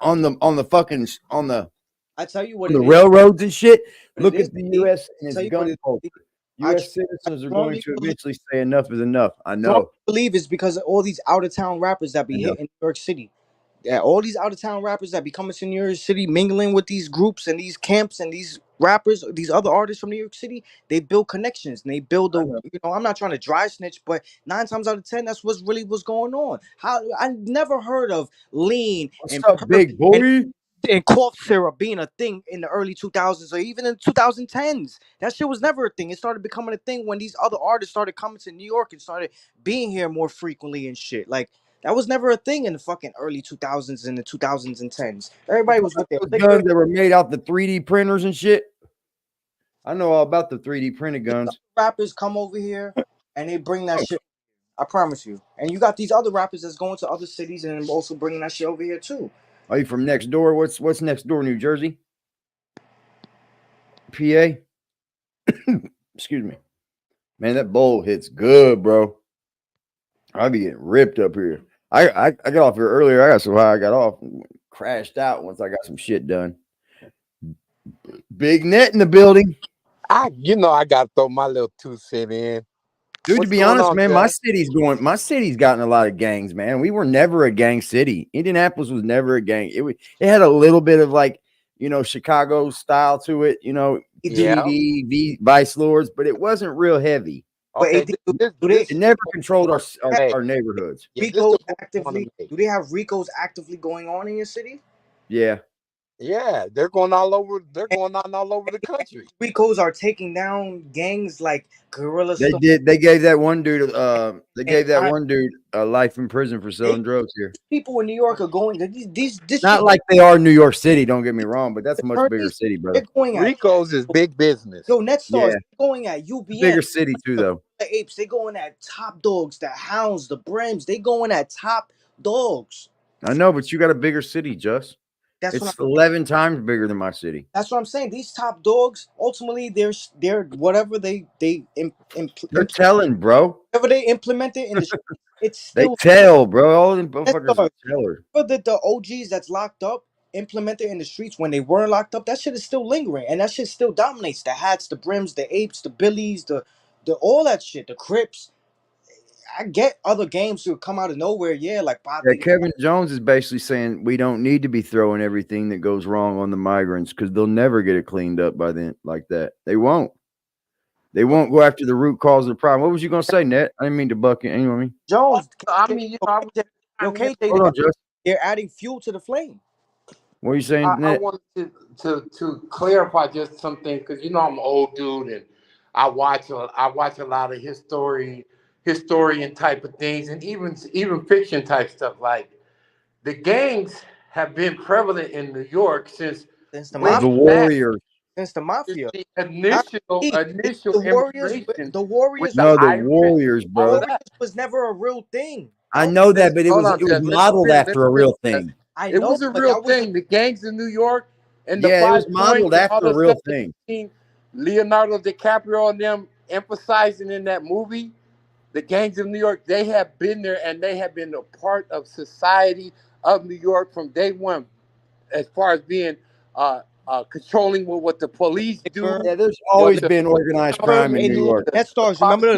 on the I tell you what the railroads and shit? Look at the US and its tell you gun what culture. US citizens are going to eventually say enough is enough. I I know. believe it's because of all these out of town rappers that be hitting New York City. Yeah, all these out of town rappers that be coming to New York City, mingling with these groups and these camps and these rappers, these other artists from New York City, they build connections and they build I'm not trying to dry snitch, but 9 times out of 10, that's what's going on. How I never heard of lean and up, big boy? And cough syrup being a thing in the early 2000s or even in 2010s. That shit was never a thing. It started becoming a thing when these other artists started coming to New York and started being here more frequently and shit. Like, that was never a thing in the fucking early 2000s and the 2010s. Everybody was with their Those guns that were made out the 3D printers and shit. I know all about the 3D printed guns. Rappers come over here and they bring that shit. I promise you. And you got these other rappers that's going to other cities and also bringing that shit over here too. Are you from next door? What's next door? New Jersey? PA? Excuse me. Man, that bowl hits good, bro. I be getting ripped up here. I got off here earlier. I got so high I got off. Crashed out once I got some shit done. Big Net in the building. I got to throw my little 2 cents in. Dude, to be honest, man, my city's gotten a lot of gangs, man. We were never a gang city. Indianapolis was never a gang. It had a little bit of like, Chicago style to it, DD, Vice Lords, but it wasn't real heavy. Okay, it never controlled our neighborhoods. Ricos actively, do they have Ricos actively going on in your city? Yeah. Yeah, they're going all over. They're going on all over the country. Ricos are taking down gangs like Guerrilla. They gave that one dude. A life in prison for selling drugs here. People in New York are going. This not like they are in New York City. Don't get me wrong, but that's a much bigger city, brother. They're going at Ricos is big business. Yo, Netstar's going at UBN. Bigger city too, though. The Apes, they going at Top Dogs, the Hounds, the Brims. They going at top dogs. I know, but you got a bigger city, Just. It's 11 times bigger than my city. That's what I'm saying. These top dogs, ultimately, they're whatever they're telling, bro. Whatever they implemented in the it's still they tell, bro. All them motherfuckers are tellers. But the OGs that's locked up implemented in the streets when they weren't locked up, that shit is still lingering, and that shit still dominates. The hats, the brims, the apes, the billies, the all that shit, the Crips. I get other games to come out of nowhere, like Bob. Yeah, Kevin Jones is basically saying we don't need to be throwing everything that goes wrong on the migrants because they'll never get it cleaned up by then like that. They won't. They won't go after the root cause of the problem. What was you gonna say, Net? I didn't mean to buck it. You know what I mean? Jones, Hold on, Just. They're adding fuel to the flame. What are you saying, I Net? wanted to clarify just something because I'm an old dude and I watch a lot of historian type of things and even fiction type stuff. Like the gangs have been prevalent in New York since the Warriors. Since the Mafia. The initial the Warriors. No, the Warriors, bro. Warriors was never a real thing. I know that, but it was modeled after a real thing. It was a real thing. The gangs in New York and the it was modeled after a real thing. Leonardo DiCaprio and them emphasizing in that movie, The gangs of New York, they have been there and they have been a part of society of New York from day one, as far as being controlling what the police do. Yeah, there's What always the been organized crime in Hey, New look, York. Net Stars. Remember,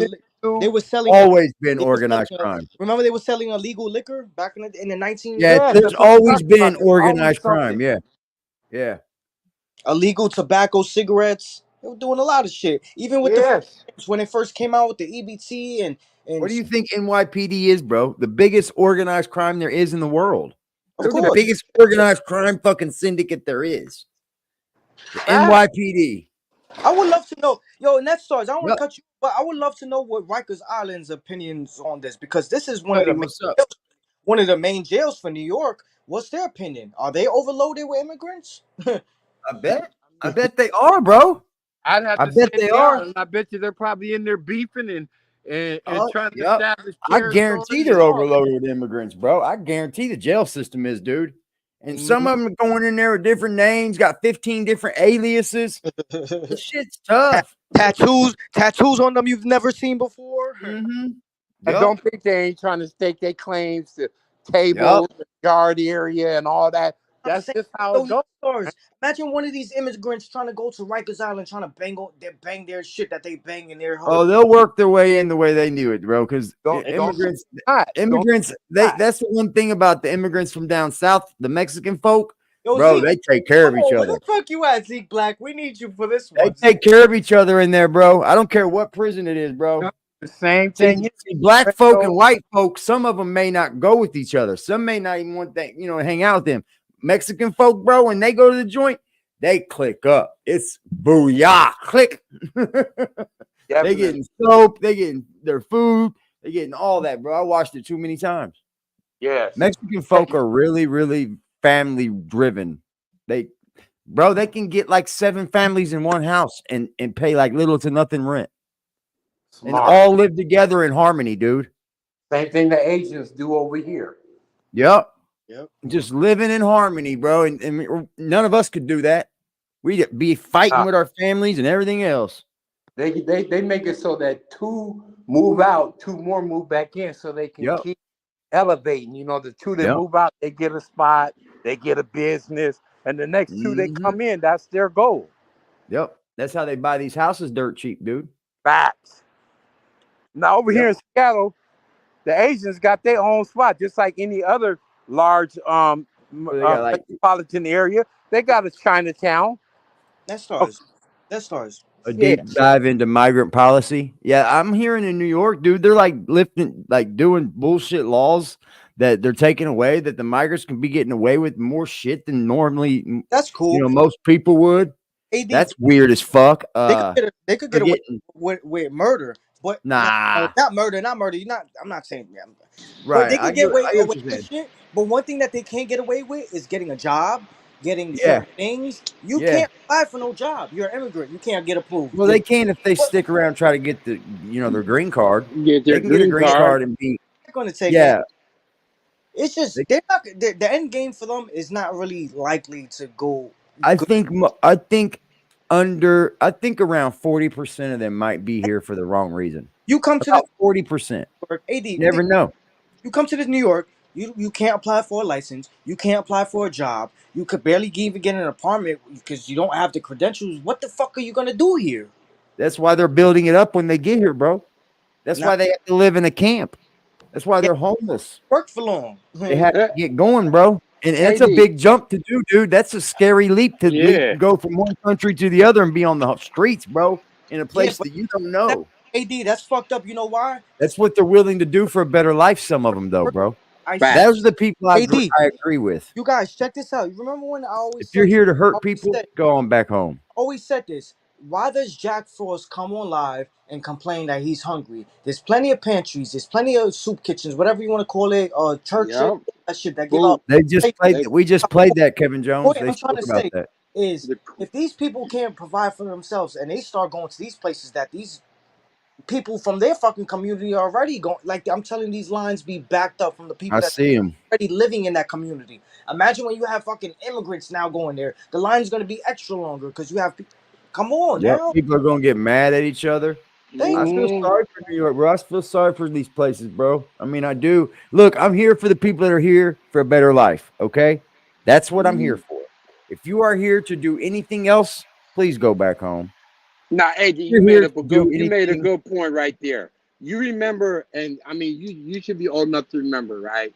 they were selling. Always been They were selling organized crime. remember, they were selling illegal liquor back in the 19. Yeah, Yes, there's that's what I'm always talking about. been There's always organized crime. something. Yeah, yeah. Illegal tobacco, cigarettes. They were doing a lot of shit. Even with Yes. when they first came out with the EBT and What do you think NYPD is, bro? The biggest organized crime there is in the world. Of They're the course. biggest organized crime fucking syndicate there is. The NYPD. I would love to know, yo, Net Stars. I don't want Yep. to cut you, but I would love to know what Rikers Island's opinions on this, because this is Hey, what's up? one of the main jails for New York. What's their opinion? Are they overloaded with immigrants? I bet they are, bro. I'd have I to bet say they they are. and I bet you they're probably in there beefing and trying to Yep. establish I territory guarantee and they're all that. overloaded with immigrants, bro. I guarantee the jail system is, dude. And some of them are going in there with different names, got 15 different aliases. This shit's tough. Tattoos on them you've never seen before. Mm-hmm. And don't think they ain't trying to stake their claims to tables, yard area, and all that. That's just how it goes. Imagine one of these immigrants trying to go to Rikers Island, trying to bang their shit that they bang in their house. Oh, they'll work their way in the way they knew it, bro. Because immigrants, that's the one thing about the immigrants from down south, the Mexican folk, bro, they take care of each Where other. the fuck you at, Zeke Black? We need you for this one. They take care of each other in there, bro. I don't care what prison it is, bro. The same thing. See, black folk and white folk, some of them may not go with each other. Some may not even want that, hang out with them. Mexican folk, bro, when they go to the joint, they click up. It's booyah, click. They getting soap, they getting their food, they getting all that, bro. I watched it too many times. Yes. Mexican folk are really, really family driven. They can get like 7 families in one house and pay like little to nothing rent. And all live together in harmony, dude. Same thing the Asians do over here. Yep. Just living in harmony, bro. And none of us could do that. We'd be fighting with our families and everything else. They make it so that 2 move out, 2 more move back in, so they can keep elevating. The 2 that move out, they get a spot, they get a business, and the next 2 that come in, that's their goal. Yep. That's how they buy these houses dirt cheap, dude. Facts. Now over here in Seattle, the Asians got their own spot, just like any other large metropolitan area. They got a Chinatown. That stars. A deep dive into migrant policy. Yeah, I'm hearing in New York, dude, they're like doing bullshit laws that they're taking away, that the migrants can be getting away with more shit than normally. That's cool. Most people would. That's weird as fuck. They could get away with murder, but not murder. I'm not saying that. Right. But they can get away with shit. But one thing that they can't get away with is getting a job, getting certain things. You can't apply for no job. You're an immigrant. You can't get approved. Well, they can if they stick around and try to get their green card. Get their green card and be. They're going to take it. It's just they're not. The end game for them is not really likely to go. I think around 40% of them might be here for the wrong reason. You come to 40%. AD, never know. You come to New York. You can't apply for a license. You can't apply for a job. You could barely even get an apartment because you don't have the credentials. What the fuck are you gonna do here? That's why they're building it up when they get here, bro. That's why they have to live in a camp. That's why they're homeless. Work for long. They have to get going, bro. And that's a big jump to do, dude. That's a scary leap to go from one country to the other and be on the streets, bro, in a place that you don't know. AD, that's fucked up. You know why? That's what they're willing to do for a better life. Some of them, though, bro. Those are the people I agree with. You guys, check this out. You remember when I always if you're here to hurt people, go on back home. Always said this. Why does Jack Frost come on live and complain that he's hungry? There's plenty of pantries. There's plenty of soup kitchens, whatever you want to call it, churches, that shit that give out. They just played. We just played that, Kevin Jones. What they I'm trying to about say that. is, if these people can't provide for themselves and they start going to these places that these people from their fucking community are already going, like I'm telling, these lines be backed up from the people that see them already living in that community. Imagine when you have fucking immigrants now going there, the line's going to be extra longer because you have. Come on, now. People are gonna get mad at each other. I feel sorry for New York, bro. I feel sorry for these places, bro. I mean, I do. Look, I'm here for the people that are here for a better life. Okay, that's what I'm here for. If you are here to do anything else, please go back home. Now, Eddie, You're here to do you made a anything. good point right there. You remember, and I mean, you should be old enough to remember, right?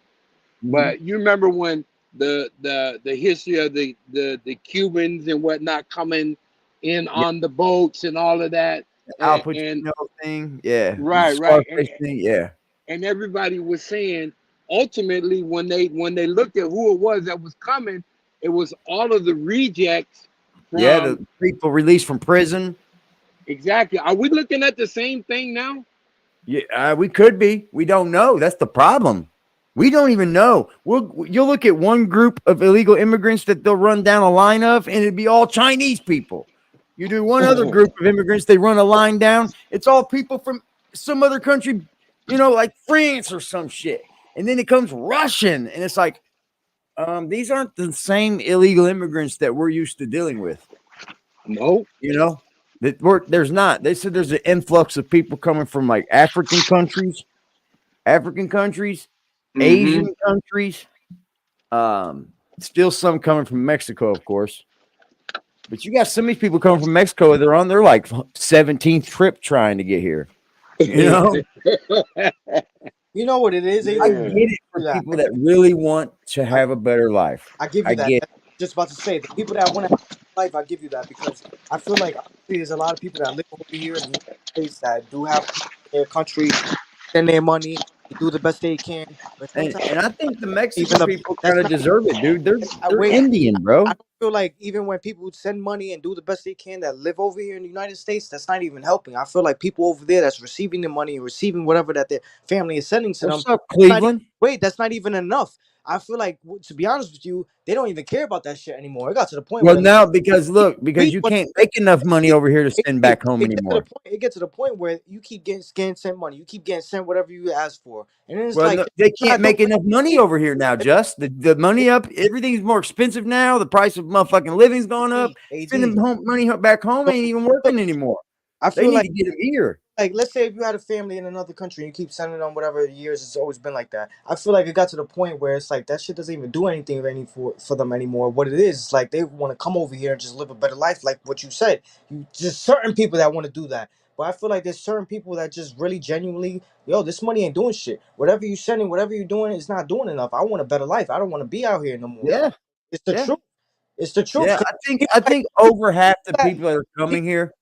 But you remember when the history of the Cubans and whatnot coming in on the boats and all of that, Al and Pacino thing, yeah, right, Scarface thing, yeah. and everybody was saying ultimately when they looked at who it was that was coming, it was all of the rejects from Yeah, the people released from prison. exactly. Are we looking at the same thing now? Yeah, we could be. We don't know. That's the problem. We don't even know. You'll look at one group of illegal immigrants that they'll run down a line of, and it'd be all Chinese people. You do one other group of immigrants, they run a line down. It's all people from some other country, like France or some shit. And then it comes Russian, and it's like, these aren't the same illegal immigrants that we're used to dealing with. No. There's not. They said there's an influx of people coming from like African countries, Asian countries, still some coming from Mexico, of course. But you got some of these people coming from Mexico. They're on their like 17th trip trying to get here. You know what it is? I get it for people that really want to have a better life. I give you that. Just about to say, the people that want to have a life, I give you that because I feel like there's a lot of people that live over here in the United States that do have their country, send their money, do the best they can. But and I think the Mexican people kind of deserve it, dude. They're wait, Indian, bro. I don't feel like even when people send money and do the best they can that live over here in the United States, that's not even helping. I feel like people over there that's receiving the money and receiving whatever that their family is sending to them. What's up, Cleveland? That's not even enough. I feel like, to be honest with you, they don't even care about that shit anymore. It got to the point. Well, now because you can't make enough money over here to send back home anymore. It gets to the point where you keep getting sent money. You keep getting sent whatever you ask for, and then it's they can't make enough money over here now. Just the money up, everything's more expensive now. The price of motherfucking living's gone up. Sending money back home ain't even working anymore. I feel like to get them here. Like, let's say if you had a family in another country and you keep sending them whatever years, it's always been like that. I feel like it got to the point where it's like that shit doesn't even do anything for them anymore. What it is like they want to come over here and just live a better life, like what you said. You just certain people that want to do that. But I feel like there's certain people that just really genuinely, this money ain't doing shit. Whatever you sending, whatever you're doing, it's not doing enough. I want a better life. I don't want to be out here no more. Yeah. It's the truth. It's the truth. Yeah, I think over half the people that are coming here,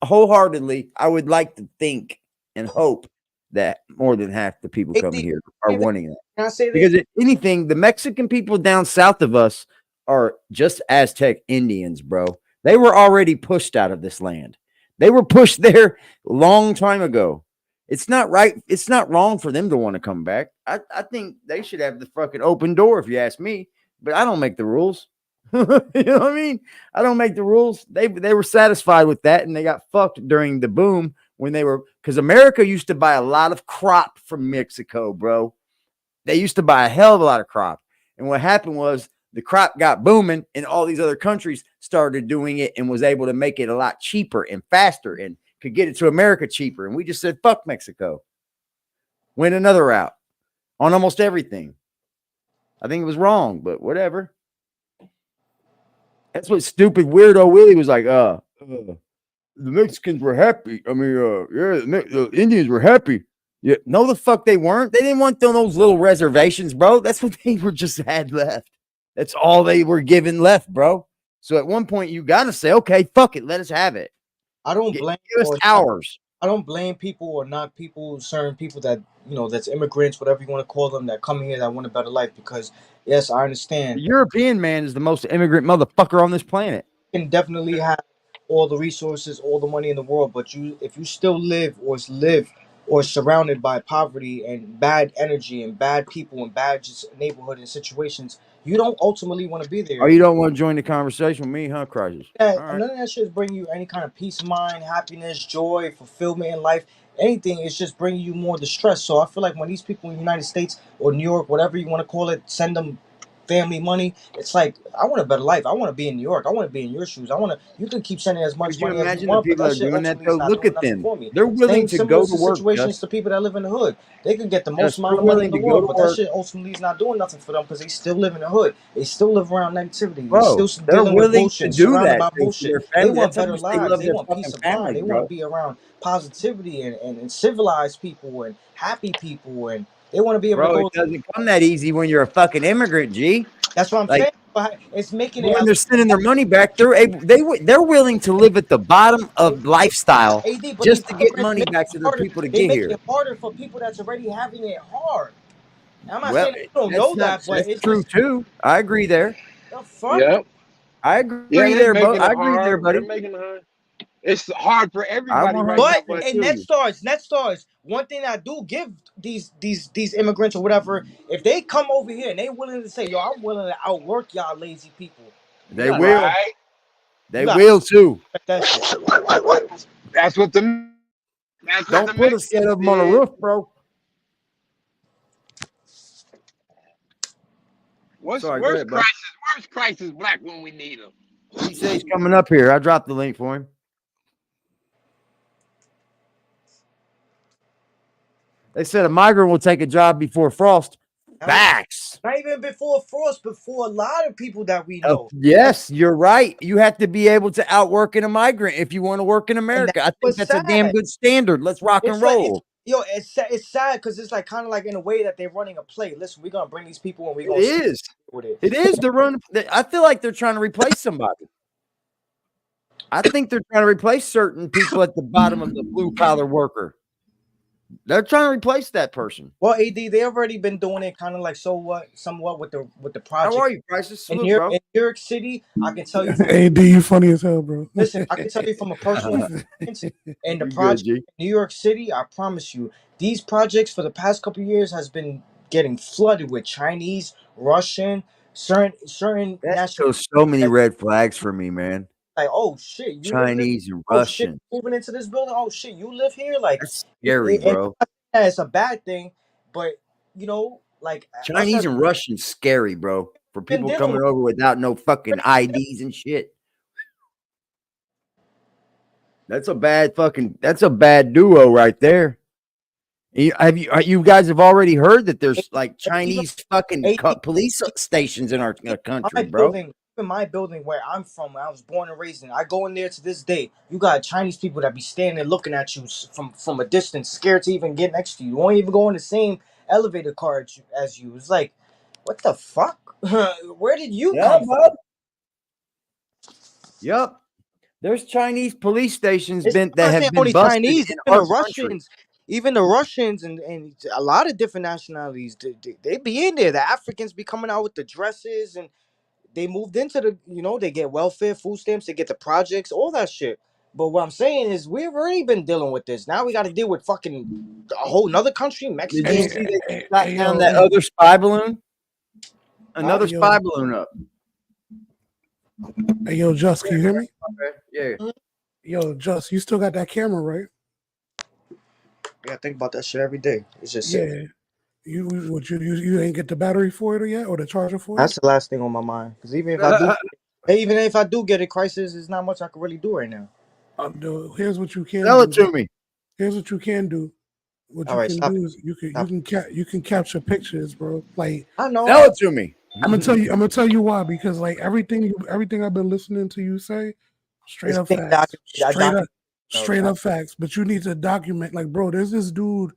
wholeheartedly, I would like to think and hope that more than half the people coming here are wanting that. Can I say because if anything, the Mexican people down south of us are just Aztec Indians, bro. They were already pushed out of this land. They were pushed there a long time ago. It's not right. It's not wrong for them to want to come back. I think they should have the fucking open door, if you ask me. But I don't make the rules. You know what I mean? I don't make the rules. They were satisfied with that, and they got fucked during the boom when they were, because America used to buy a lot of crop from Mexico, bro. They used to buy a hell of a lot of crop, and what happened was the crop got booming, and all these other countries started doing it and was able to make it a lot cheaper and faster and could get it to America cheaper. And we just said, fuck Mexico. Went another route on almost everything. I think it was wrong, but whatever. That's what stupid weirdo Willie was like. The Mexicans were happy. I mean, the Indians were happy. Yeah, no, the fuck they weren't. They didn't want those little reservations, bro. That's what they were just had left. That's all they were given left, bro. So at one point, you got to say, okay, fuck it, let us have it. I don't blame give us ours. I don't blame people or not people, certain people that, that's immigrants, whatever you want to call them, that come here that want a better life. Because, yes, I understand. The European man is the most immigrant motherfucker on this planet. You can definitely have all the resources, all the money in the world. But if you still live or surrounded by poverty and bad energy and bad people and bad neighborhood and situations, you don't ultimately want to be there. Oh, you don't want to join the conversation with me, huh, Crisis? Yeah, none of that shit bring you any kind of peace of mind, happiness, joy, fulfillment in life. Anything, it's just bringing you more distress. So I feel like when these people in the United States or New York, whatever you want to call it, send them family money. It's like, I want a better life. I want to be in New York. I want to be in your shoes. You can keep sending as much Could you money as you imagine the want, but people that that are shit doing that ultimately though? is not Look doing at nothing them. for me. They're willing Same to similar go to work, situations Just. to people that live in the hood. They could get the most Just, they're amount of money in willing the to go world, to but that work. shit ultimately is not doing nothing for them because they still live in the hood. They still live around negativity. They Bro, still they're dealing with willing to bullshit, do surrounded that by though for bullshit. their They family. want That's how better much they lives. love They their want fucking peace of mind. families, They want bro. to be around positivity and civilized people and happy people, and they want to be able to Bro, it go. doesn't come that easy when you're a fucking immigrant, G. That's what I'm Like, saying. But it's making when it. they're sending their money back, they're willing to live at the bottom of lifestyle AD, but these just to get immigrants money make back it to their harder. people to They get make here. it harder for people that's already having it hard. And I'm not Well, saying I don't know that, but that's it's true just too. I agree there. the fuck. Yep. I Yeah, agree they're there, bro. making I it agree there, hard. They're buddy. making it hard. It's hard for I everybody right 100% now, But but and feel you. net stars. One thing I do give these immigrants or whatever, if they come over here and they willing to say, yo, I'm willing to outwork y'all lazy people, you They got will. right. you They got will too. that shit. That's what the Don't put a set Mexicans of them on a did. roof, bro. Sorry, go Where's ahead, bud. Crisis? Where's Crisis Black when we need him? He says he's coming up here. I dropped the link for him. They said a migrant will take a job before frost. Facts. Not even before Frost, before a lot of people that we Oh, know. yes, you're right. You have to be able to outwork an immigrant if you want to work in And that's America. I think what's that's a damn sad. good standard. Let's rock and It's like roll. it's sad because it's like kind of like in a way that they're running a play. Listen, we're gonna bring these people and we're It gonna see is. with it. It is. They're running. I feel like they're trying to replace somebody. I think they're trying to replace certain people at the bottom of the blue collar worker. They're trying to replace that person. Well, AD, they already been doing it kind of like somewhat with the How project. are you, Prices? Salute, bro. In New York City, I can tell you from AD, you funny as hell, bro. listen, I can tell you from a personal experience in the You good, project G? in New York City, I promise you, these projects for the past couple of years has been getting flooded with Chinese, Russian, certain That national shows so many red flags for me, man. like, oh shit, you live in this. Chinese and Oh shit, Russian. moving into this building. Oh shit, you live here. Like, That's scary, and bro. it's a bad thing, but like us Chinese as and Russian scary, bro. For been people dealing coming with. over without no fucking IDs and shit. That's a bad duo right there. You guys have already heard that there's like Chinese fucking police stations in our country, bro. In my building where I'm from, where I was born and raised in, I go in there to this day. You got Chinese people that be standing there looking at you from a distance, scared to even get next to you. Won't even go in the same elevator car as you. It's like, what the fuck? Where did you Yeah, come from? bud. Yep. There's Chinese police stations I'm that not have saying been only busted Chinese, in our country. even the Russians and a lot of different nationalities, they be in there. The Africans be coming out with the dresses and they moved into they get welfare, food stamps, they get the projects, all that shit. But what I'm saying is we've already been dealing with this. Now we got to deal with fucking a whole nother country, Did Mexico. you see they shot down that other spy balloon? Another spy balloon up. Hey, yo, Just, can you hear me? Yeah. Yo, Just, you still got that camera, right? Yeah, I think about that shit every day. It's just Yeah. You ain't get the battery for it yet, or the charger for that's it? the last thing on my mind. Because even if I do get a crisis, there's not much I can really do right now. Here's what you can Tell do. it to me. Here's what you can do. What All you right, can stop do it. is you Stop can capture pictures, bro. Like, I know. Tell it to me. I'm gonna tell you why, because like everything I've been listening to you say, straight up facts. Straight up facts. But you need to document, like, bro, there's this dude.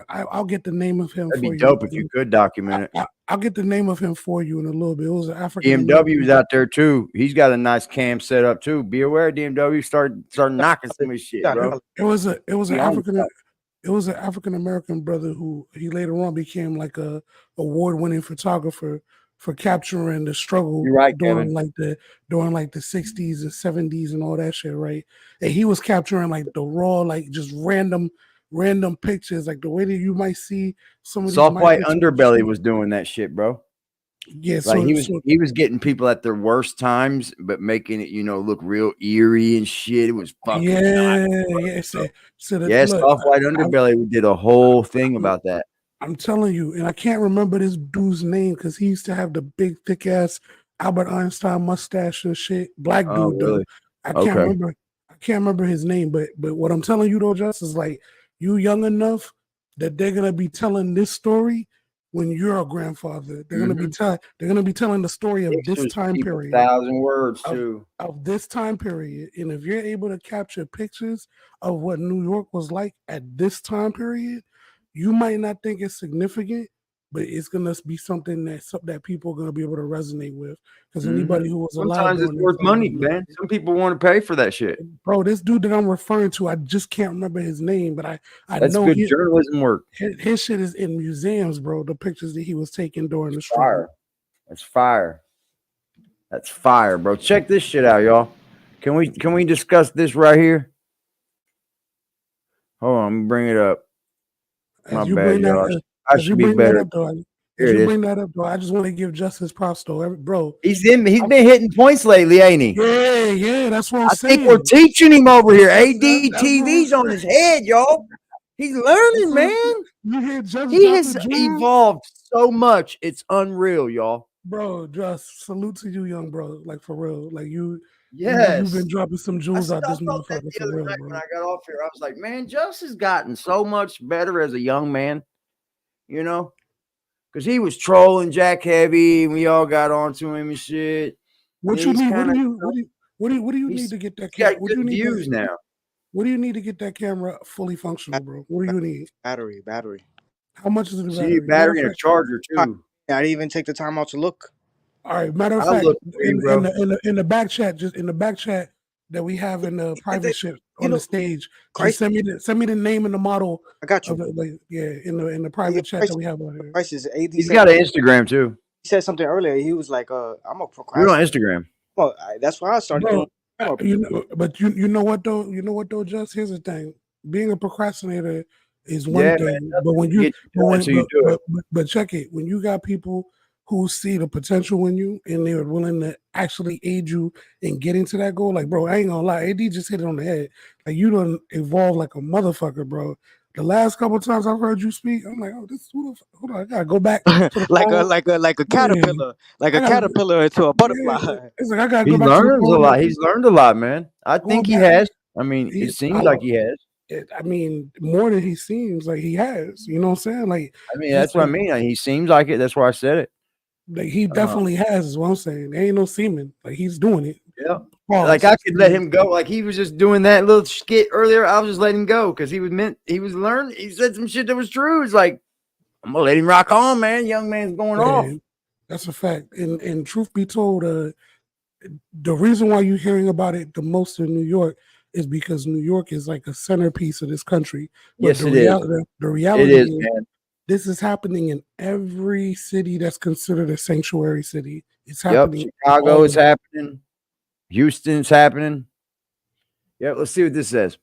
I'll get the name of him That'd for be you. dope if you could document it. I'll get the name of him for you in a little bit. It was an African DMW's out there too. He's got a nice cam set up too. Be aware, DMW start knocking some of his shit, bro. It was an African American brother who he later on became like a award-winning photographer for capturing the struggle during the 60s and 70s and all that shit, right? And he was capturing like the raw, like just random pictures, like the way that you might see some of Soft these White Underbelly was doing that shit, bro. Yeah, like he was getting people at their worst times, but making it look real eerie and shit. It was fucking nuts, Soft White Underbelly did a whole thing about that. I'm telling you, and I can't remember this dude's name because he used to have the big, thick ass Albert Einstein mustache and shit. Black Oh, dude though. really? I can't Okay. remember. I can't remember his name, but what I'm telling you though, Just is like you young enough that they're gonna be telling this story when you're a grandfather. They're gonna be telling the story of this time period. 1,000 words Of, too. of this time period, and if you're able to capture pictures of what New York was like at this time period, you might not think it's significant, but it's gonna be something that people are gonna be able to resonate with. Because anybody who was alive Sometimes it's during worth that time, money, man. Some people want to pay for that shit. bro, this dude that I'm referring to, I just can't remember his name, but I That's know good journalism work. his shit is in museums, bro. The pictures that he was taking during the struggle. Fire. That's fire. That's fire, bro. Check this shit out, y'all. Can we discuss this right here? Hold on, let me bring it up. My bad, y'all. I should be better. As you bring that up, though, I just want to give Justice props, though, bro. He's been hitting points lately, ain't he? Yeah, that's what I'm saying. I think we're teaching him over here. ADTV's on his head, y'all. He's learning, man. He has evolved so much. It's unreal, y'all. Bro, just salute to you, young bro. Like for real. Like you've been dropping some jewels out this motherfucker for real, bro. When I got off here, I was like, man, Just has gotten so much better as a young man, you know, because he was trolling Jack Heavy, and we all got onto him and shit. What you need? What do you need to get that camera? What do you need views now? What do you need to get that camera fully functional, bro? What do you need? Battery. How much is the battery? Battery and a charger too. I didn't even take the time out to look. All right. Matter of fact, in the back chat, just in the back chat that we have in the private shit on the stage, just send me the name and the model. I got you. In the private chat that we have on here. He's got an Instagram too. He said something earlier. He was like, "I'm a procrastinator." You're on Instagram. Well, that's why I started doing. You know what though? Just here's the thing: being a procrastinator is one thing, man, but when you do it. But check it, when you got people who see the potential in you and they're willing to actually aid you in getting to that goal, like bro, I ain't gonna lie, AD just hit it on the head. Like you done evolve like a motherfucker, bro. The last couple of times I've heard you speak, I'm like, oh, this hold on, I gotta go back to the like a caterpillar, caterpillar into a butterfly. It's like I gotta He go back learns to a lot. He's learned a lot, man. I think he has. I mean, it seems like he has. I mean, more than he seems like he has. You know what I'm saying? Like, I mean, that's what I mean. He seems like it. That's why I said it. Like he definitely has, is what I'm saying. There ain't no seeming. Like he's doing it. Yeah. Like I could let him go. Like he was just doing that little skit earlier. I was just letting him go because he was learning. He said some shit that was true. It's like, I'm gonna let him rock on, man. Young man's going off. That's a fact. And truth be told, the reason why you're hearing about it the most in New York is because New York is like a centerpiece of this country. But yes, it is. The reality is, man. This is happening in every city that's considered a sanctuary city. It's happening. Chicago is happening. Houston's happening. Yeah, let's see what this says.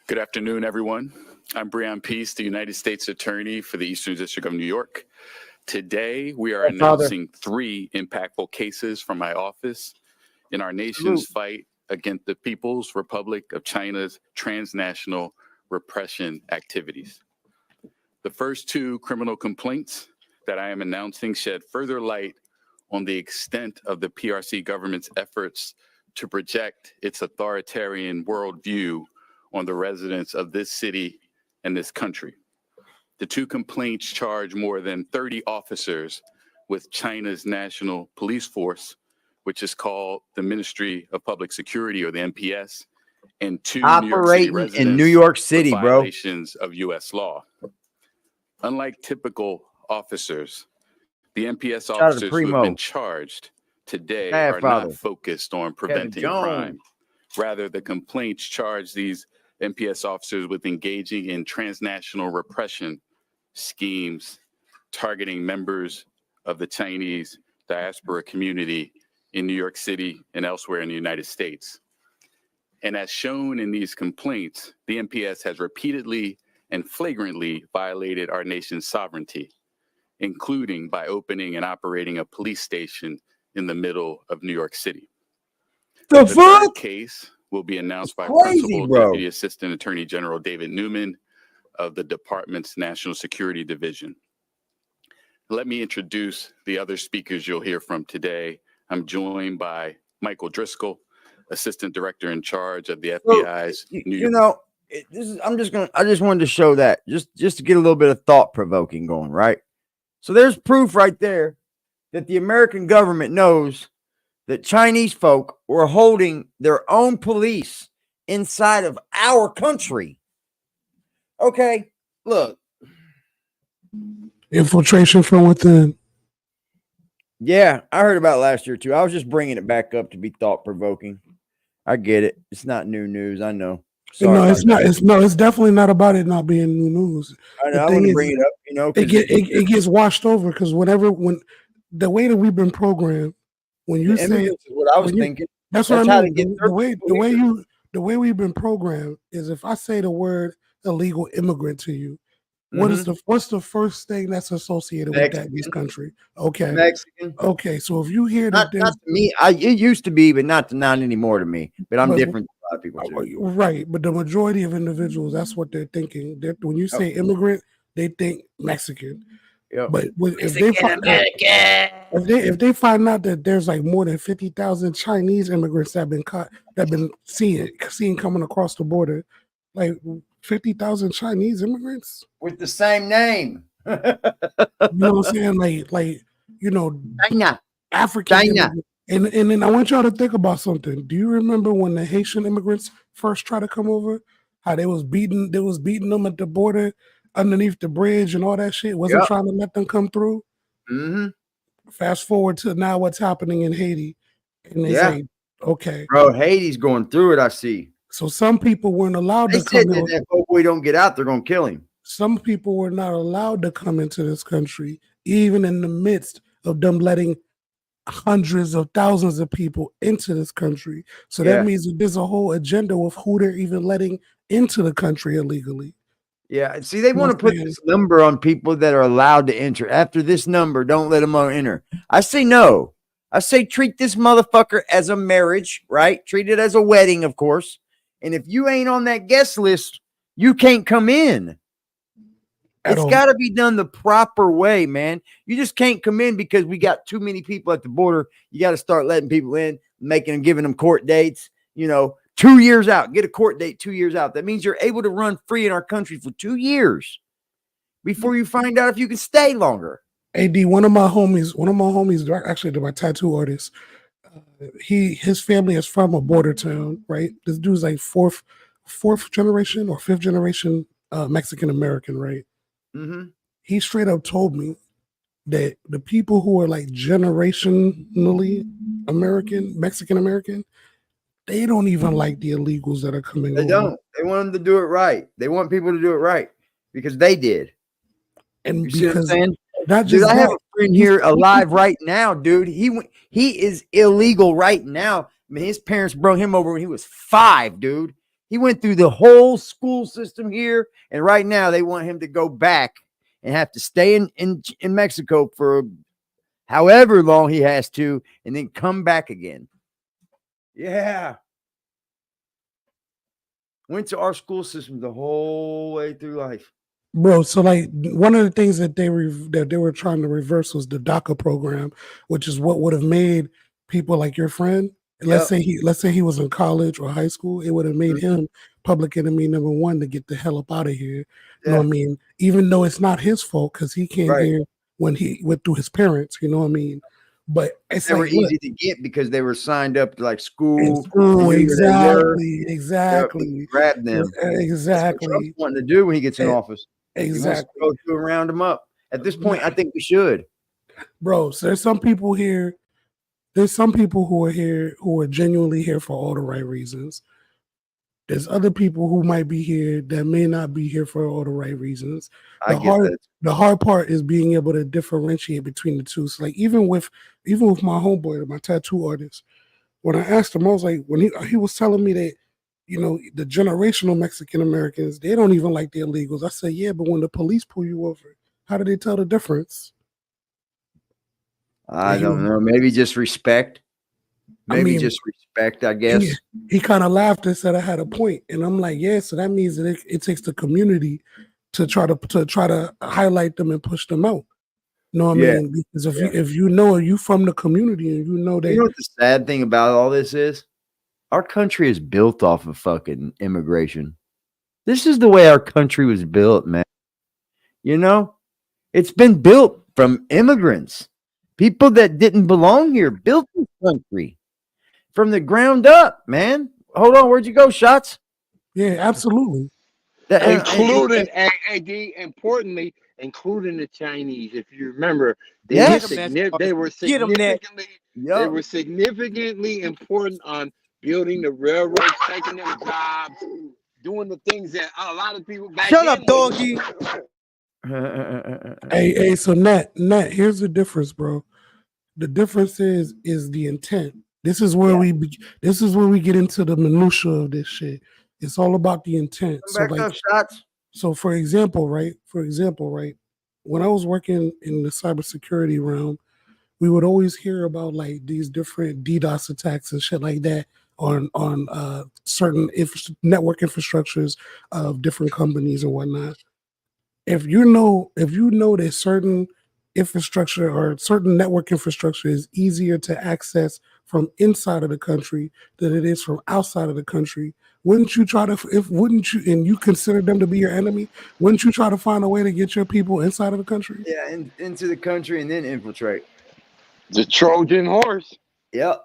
Good afternoon, everyone. I'm Breon Peace, the United States Attorney for the Eastern District of New York. Today, we are announcing 3 impactful cases from my office in our nation's fight against the People's Republic of China's transnational repression activities. The first 2 criminal complaints that I am announcing shed further light on the extent of the PRC government's efforts to project its authoritarian worldview on the residents of this city and this country. The 2 complaints charge more than 30 officers with China's national police force, which is called the Ministry of Public Security, or the MPS, and 2 operating in New York City, for bro. Violations of U.S. law. Unlike typical officers, the MPS officers who have been charged today are not focused on preventing crime. Rather, the complaints charge these MPS officers with engaging in transnational repression schemes targeting members of the Chinese diaspora community in New York City and elsewhere in the United States. And as shown in these complaints, the MPS has repeatedly and flagrantly violated our nation's sovereignty, including by opening and operating a police station in the middle of New York City. The third case will be announced by crazy, Principal bro. Deputy Assistant Attorney General David Newman of the Department's National Security Division. Let me introduce the other speakers you'll hear from today. I'm joined by Michael Driscoll, Assistant Director in charge of the FBI's New York. You know, I just wanted to show that just to get a little bit of thought provoking going, right? So there's proof right there that the American government knows that Chinese folk were holding their own police inside of our country. Okay, look. Infiltration from within. Yeah, I heard about it last year too. I was just bringing it back up to be thought provoking. I get it. It's not new news. I know. Sorry No, it's not. that. It's definitely not about it not being new news. I know. I want to bring it up. You know, it gets washed over because when the way that we've been programmed, when you say is what I was thinking. That's what I mean. The way we've been programmed is if I say the word illegal immigrant to you, what's the first thing that's associated with that in this country? Okay, Mexican. Okay, so if you hear not to me, it used to be, but not anymore to me. But I'm different than a lot of people too. Right, but the majority of individuals, that's what they're thinking. When you say immigrant, they think Mexican. Yep. But if they find out that there's like more than 50,000 Chinese immigrants that have been seen coming across the border, like 50,000 Chinese immigrants with the same name. You know what I'm saying? Like China, African, China. And then I want y'all to think about something. Do you remember when the Haitian immigrants first tried to come over? How they was beating them at the border underneath the bridge and all that shit? Wasn't trying to let them come through. Fast forward to now, what's happening in Haiti? And they say, okay, bro, Haiti's going through it. I see. So some people weren't allowed to come in. If we don't get out, they're gonna kill him. Some people were not allowed to come into this country, even in the midst of them letting hundreds of thousands of people into this country. So that means that there's a whole agenda of who they're even letting into the country illegally. Yeah, see, they want to put this number on people that are allowed to enter. After this number, don't let them enter. I say no. I say treat this motherfucker as a marriage, right? Treat it as a wedding, of course. And if you ain't on that guest list, you can't come in. It's got to be done the proper way, man. You just can't come in because we got too many people at the border. You got to start letting people in, giving them court dates, 2 years out. Get a court date 2 years out. That means you're able to run free in our country for 2 years before you find out if you can stay longer. AD, one of my homies, actually my tattoo artist, his family is from a border town, right? This dude's like fourth generation or fifth generation Mexican American, right? He straight up told me that the people who are like generationally Mexican American, they don't even like the illegals that are coming over. They don't. They want them to do it right. They want people to do it right because they did. And you see what I'm saying? Not dude, just I have a friend here alive right now, dude. He is illegal right now. I mean, his parents brought him over when he was 5, dude. He went through the whole school system here, and right now they want him to go back and have to stay in Mexico for however long he has to, and then come back again. Yeah. Went to our school system the whole way through life. Bro, so like one of the things that they were trying to reverse was the DACA program, which is what would have made people like your friend. Let's say he was in college or high school, it would have made him public enemy number 1 to get the hell up out of here. You know what I mean? Even though it's not his fault because he came here when he went through his parents. You know what I mean? But it's they were easy to get because they were signed up to like school. Exactly. Grab them. Exactly. That's what Trump's wanting to do when he gets in office. Exactly. He wants to go through and round them up. At this point, I think we should. Bro, so there's some people here. There's some people who are here who are genuinely here for all the right reasons. There's other people who might be here that may not be here for all the right reasons. The hard part is being able to differentiate between the two. So like even with my homeboy, my tattoo artist, when I asked him, I was like, when he was telling me that, the generational Mexican Americans, they don't even like the illegals. I said, yeah, but when the police pull you over, how do they tell the difference? I don't know. Maybe just respect. Maybe just respect, I guess. He kind of laughed and said I had a point, and I'm like, yeah. So that means that it takes the community to try to highlight them and push them out. You know what I mean? Because if you know you from the community and you know that. You know what the sad thing about all this is? Our country is built off of fucking immigration. This is the way our country was built, man. You know, it's been built from immigrants, people that didn't belong here, built this country from the ground up, man. Hold on, where'd you go, Shots? Yeah, absolutely. Including, importantly, including the Chinese. If you remember, they were significantly important on building the railroad, taking them jobs, doing the things that a lot of people back Shut then up, doggy. Hey, so Nat, here's the difference, bro. The difference is the intent. This is where we get into the minutia of this shit. It's all about the intent. So for example, right? When I was working in the cybersecurity realm, we would always hear about like these different DDoS attacks and shit like that on certain network infrastructures of different companies and whatnot. If you know that certain infrastructure or certain network infrastructure is easier to access from inside of the country than it is from outside of the country, wouldn't you and you consider them to be your enemy, wouldn't you try to find a way to get your people inside of the country? Yeah, into the country and then infiltrate. The Trojan horse. Yep.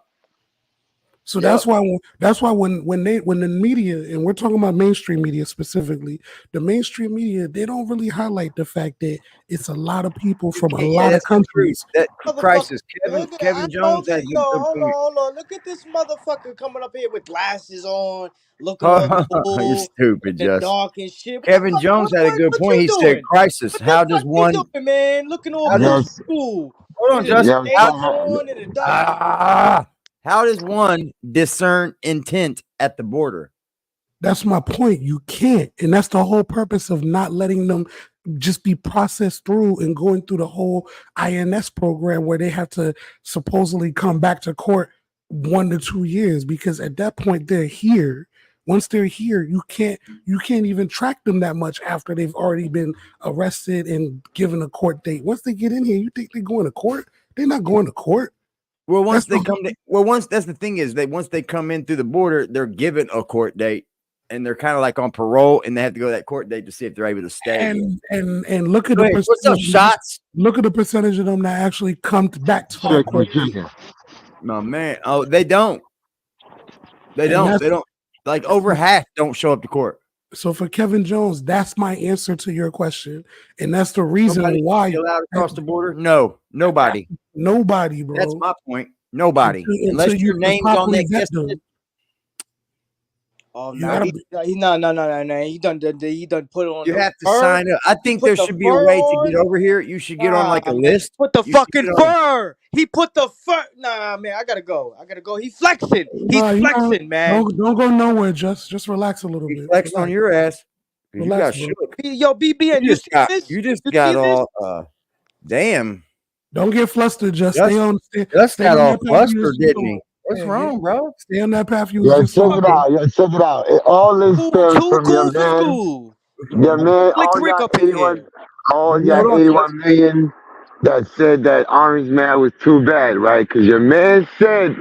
So that's why when the media, and we're talking about mainstream media specifically, the mainstream media, they don't really highlight the fact that it's a lot of people from a lot of countries. That crisis. Kevin Jones has hold on. Look at this motherfucker coming up here with glasses on, looking all cool. You're stupid, Just. Dark and shit. Kevin Jones had a good point. He said, "Crisis. How does one?" Doing, man, looking all cool. Hold on, Justin. How does one discern intent at the border? That's my point. You can't. And that's the whole purpose of not letting them just be processed through and going through the whole INS program where they have to supposedly come back to court 1 to 2 years, because at that point they're here. Once they're here, you can't even track them that much after they've already been arrested and given a court date. Once they get in here, you think they're going to court? They're not going to court. Well, once that's the thing is once they come in through the border, they're given a court date, and they're kind of like on parole, and they have to go to that court date to see if they're able to stay. And look at the percentage. What's up, Shots? Look at the percentage of them that actually come back to the court date. No, man. Oh, they don't. They don't. Like over half don't show up to court. So for Kevin Jones, that's my answer to your question, and that's the reason why allowed across the border. No, nobody, bro. That's my point. Nobody, unless your name's on that list. Oh no! No! He done put it on. You have to sign up. I think there should be a way to get over here. You should get on like a list. Put the fucking fur. He put the fur. Nah, man, I gotta go. He flexing. He's flexing, man. Don't go nowhere. Just relax a little bit. Flex on your ass. Relax, you got shook. Yo, BBN, you just got all. Damn. Don't get flustered. Just stay on. Just got all flustered, didn't he? What's wrong, bro? Stay on that path. Check it out. All this stems from your man. Your man. All y'all 81 million that said that Orange Man was too bad, right? Because your man said,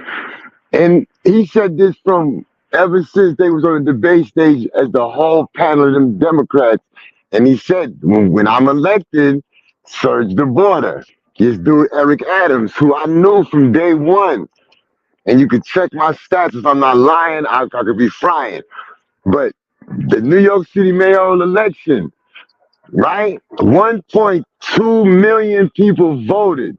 and he said this from ever since they was on the debate stage as the whole panel of them Democrats, and he said, when I'm elected, surge the border. This dude Eric Adams, who I knew from day one. And you could check my stats. If I'm not lying, I could be frying. But the New York City mayoral election, right? 1.2 million people voted,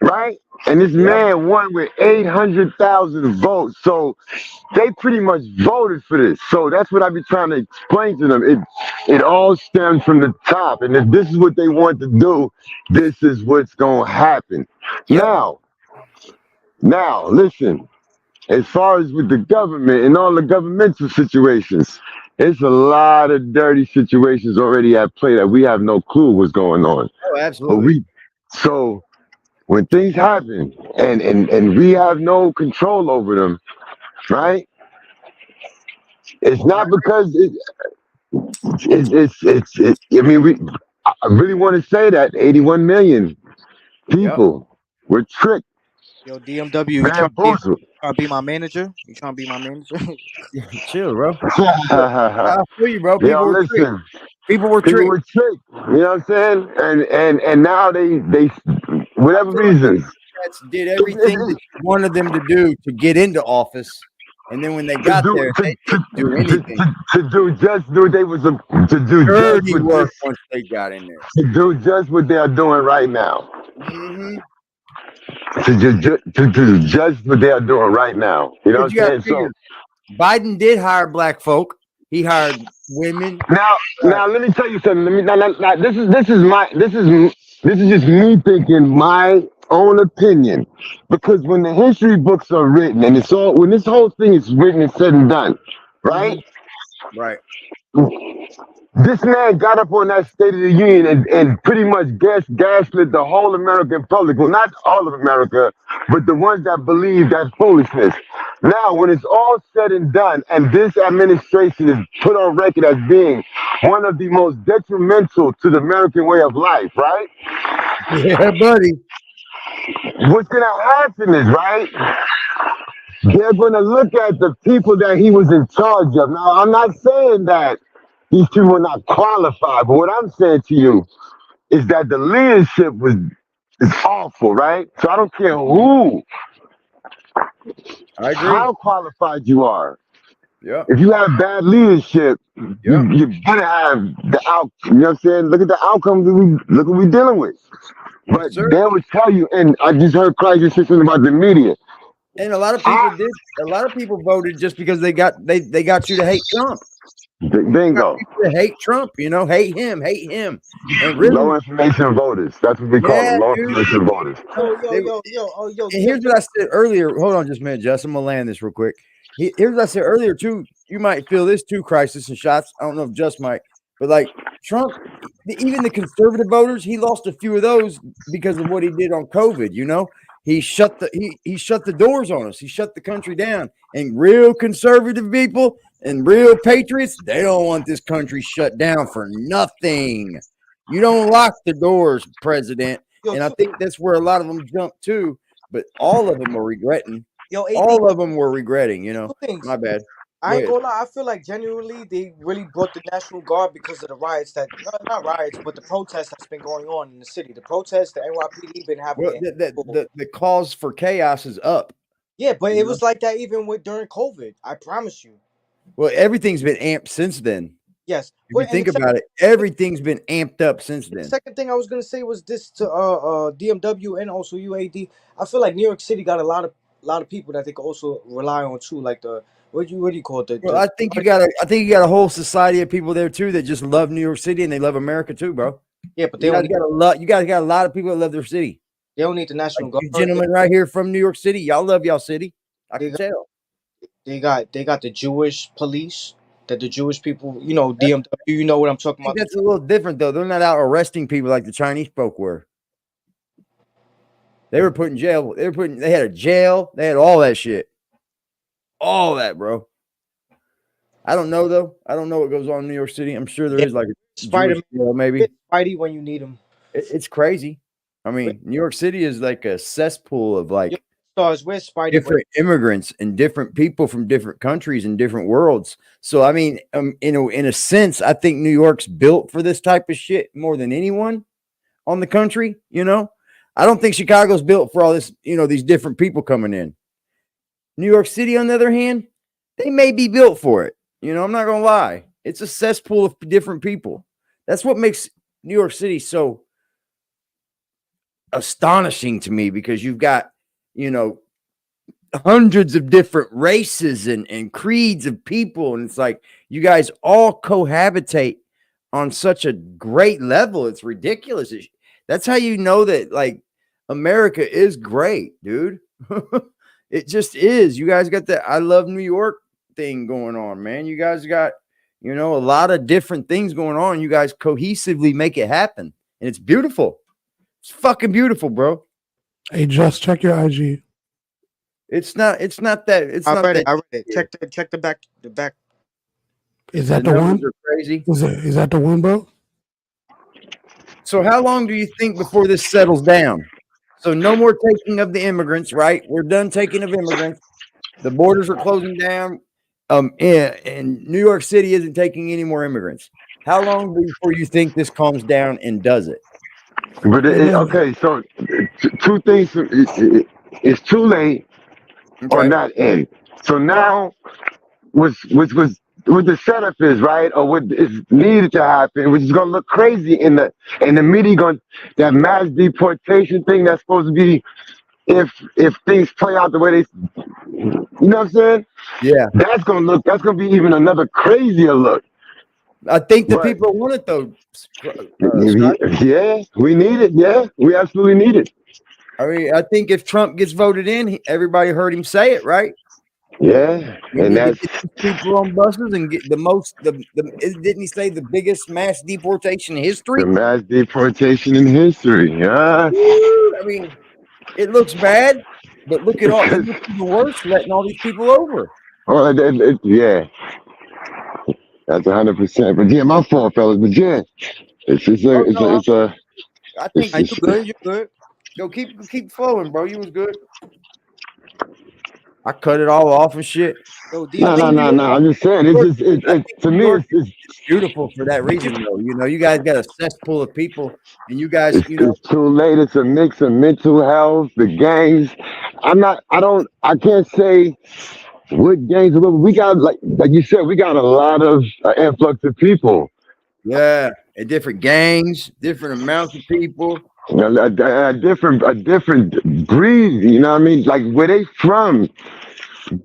right? And this man won with 800,000 votes. So they pretty much voted for this. So that's what I be trying to explain to them. It all stems from the top. And if this is what they want to do, this is what's going to happen. Now, listen, as far as with the government and all the governmental situations, it's a lot of dirty situations already at play that we have no clue what's going on. Oh, absolutely. So when things happen and we have no control over them, right? It's not because I mean, I really want to say that 81 million people were tricked, Yo, DMW, you bamboozled. trying to be my manager? You trying to be my manager? Chill, bro. I feel you, bro. Yo, People were tricked. listen. People were People tricked. were tricked. You know what I'm saying? And now they whatever reasons. Democrats did everything that you wanted them to do to get into office, and then when they got there, they didn't do anything. To do just what they was to do just Dirty what work this, once they got in there. to do just what they are doing right now. To do just what they are doing right now. You know what I'm saying? So Biden did hire black folk. He hired women. now let me tell you something. Now, this is just me thinking my own opinion. Because when the history books are written and when this whole thing is written and said and done, right? Right. This man got up on that State of the Union and pretty much gaslit the whole American public. Well, not all of America, but the ones that believe that foolishness. Now, when it's all said and done, and this administration is put on record as being one of the most detrimental to the American way of life, right? Yeah, buddy. What's going to happen is, right? They're going to look at the people that he was in charge of. Now, I'm not saying that these people are not qualified, but what I'm saying to you is that the leadership is awful, right? So I don't care how qualified you are. Yeah. If you have bad leadership, you're gonna have the out. You know what I'm saying? Look at the outcomes. Look what we're dealing with. But they would tell you, and I just heard Christ say something about the media. And a lot of people did. A lot of people voted just because they got you to hate Trump. Bingo. To hate Trump, hate him. And really, low information voters. That's what we call them. Low information voters. Yo. And here's what I said earlier. Hold on just a minute, Justin. I'm gonna land this real quick. Here's what I said earlier too. You might feel this too, Crisis and Shots. I don't know if Just might, but like Trump, even the conservative voters, he lost a few of those because of what he did on COVID. He shut the doors on us. He shut the country down. And real conservative people and real patriots, they don't want this country shut down for nothing. You don't lock the doors, President. And I think that's where a lot of them jumped to, but all of them are regretting. All of them were regretting, My bad. I ain't gonna lie. I feel like genuinely they really brought the National Guard because of the riots not riots, but the protests that's been going on in the city. The protests, the NYPD been having. Well, the cause for chaos is up. Yeah, but it was like that even during COVID. I promise you. Well, everything's been amped since then. Yes. If you think about it, everything's been amped up since then. The second thing I was gonna say was this to DMW and also UAD. I feel like New York City got a lot of people that they could also rely on too, like the what do you call it? Well, I think you got a whole society of people there too that just love New York City and they love America too, bro. Yeah, but you guys got a lot of people that love their city. They don't need the National Guard. You gentlemen right here from New York City, y'all love y'all city. I can tell. They got the Jewish police, that the Jewish people, DMW, you know what I'm talking about. That's a little different though. They're not out arresting people like the Chinese folk were. They were put in jail. They had a jail. They had all that shit. All that, bro. I don't know though. I don't know what goes on in New York City. I'm sure there is like a Spider-Man, maybe. Spidey when you need him. It's crazy. I mean, New York City is like a cesspool of like where's Spidey different immigrants and different people from different countries and different worlds. So I mean, in a sense, I think New York's built for this type of shit more than anyone on the country. I don't think Chicago's built for all this. These different people coming in. New York City, on the other hand, they may be built for it. I'm not gonna lie. It's a cesspool of different people. That's what makes New York City so astonishing to me, because you've got, hundreds of different races and creeds of people. And it's like, you guys all cohabitate on such a great level. It's ridiculous. That's how you know that like America is great, dude. It just is. You guys got that I love New York thing going on, man. You guys got, a lot of different things going on. You guys cohesively make it happen. And it's beautiful. It's fucking beautiful, bro. Hey, just check your IG. It's not that. It's I not read that. it. I read it. Check the back. The back. Is that the numbers one? are crazy. Is that the one, bro? So how long do you think before this settles down? So no more taking of the immigrants, right? We're done taking of immigrants. The borders are closing down. And New York City isn't taking any more immigrants. How long before you think this calms down and does it? But okay, so two things. It's too late on that end. So now, what the setup is, right, or what is needed to happen, which is gonna look crazy in the media, going that mass deportation thing that's supposed to be if things play out the way they, you know what I'm saying? Yeah, that's gonna be even another crazier look. I think the people want it though. Yeah, we need it. Yeah, we absolutely need it. I mean, I think if Trump gets voted in, everybody heard him say it, right? Yeah, and that's people on buses and get didn't he say the biggest mass deportation in history? The mass deportation in history. Yeah. I mean, it looks bad, but look at all. It looks even worse letting all these people over. Oh, yeah. That's 100%. But yeah, my fault, fellas. But yeah, it's a. I think you good. You good. Yo, keep flowing, bro. You was good. I cut it all off and shit. No. I'm just saying, to me, it's beautiful for that reason, though. You know, you guys got a cesspool of people, and you guys, it's too late. It's a mix of mental health, the gangs. I can't say what gangs, but we got like you said, we got a lot of influx of people. Yeah, and different gangs, different amounts of people. A different breed, you know what I mean? Like where they from,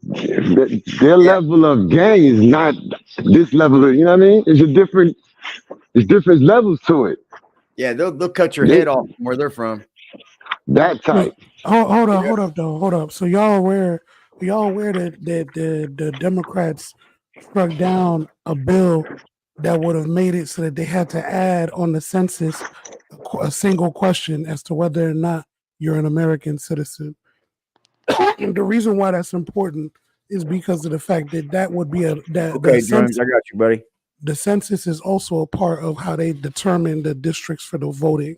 their level of gang is not this level of, you know what I mean? There's different levels to it. Yeah, they'll cut your head off from where they're from. That type. Hold up. So y'all aware that the Democrats struck down a bill that would have made it so that they had to add on the census a single question as to whether or not you're an American citizen. And the reason why that's important is because of the fact that would be okay, Drums, I got you, buddy. The census is also a part of how they determine the districts for the voting.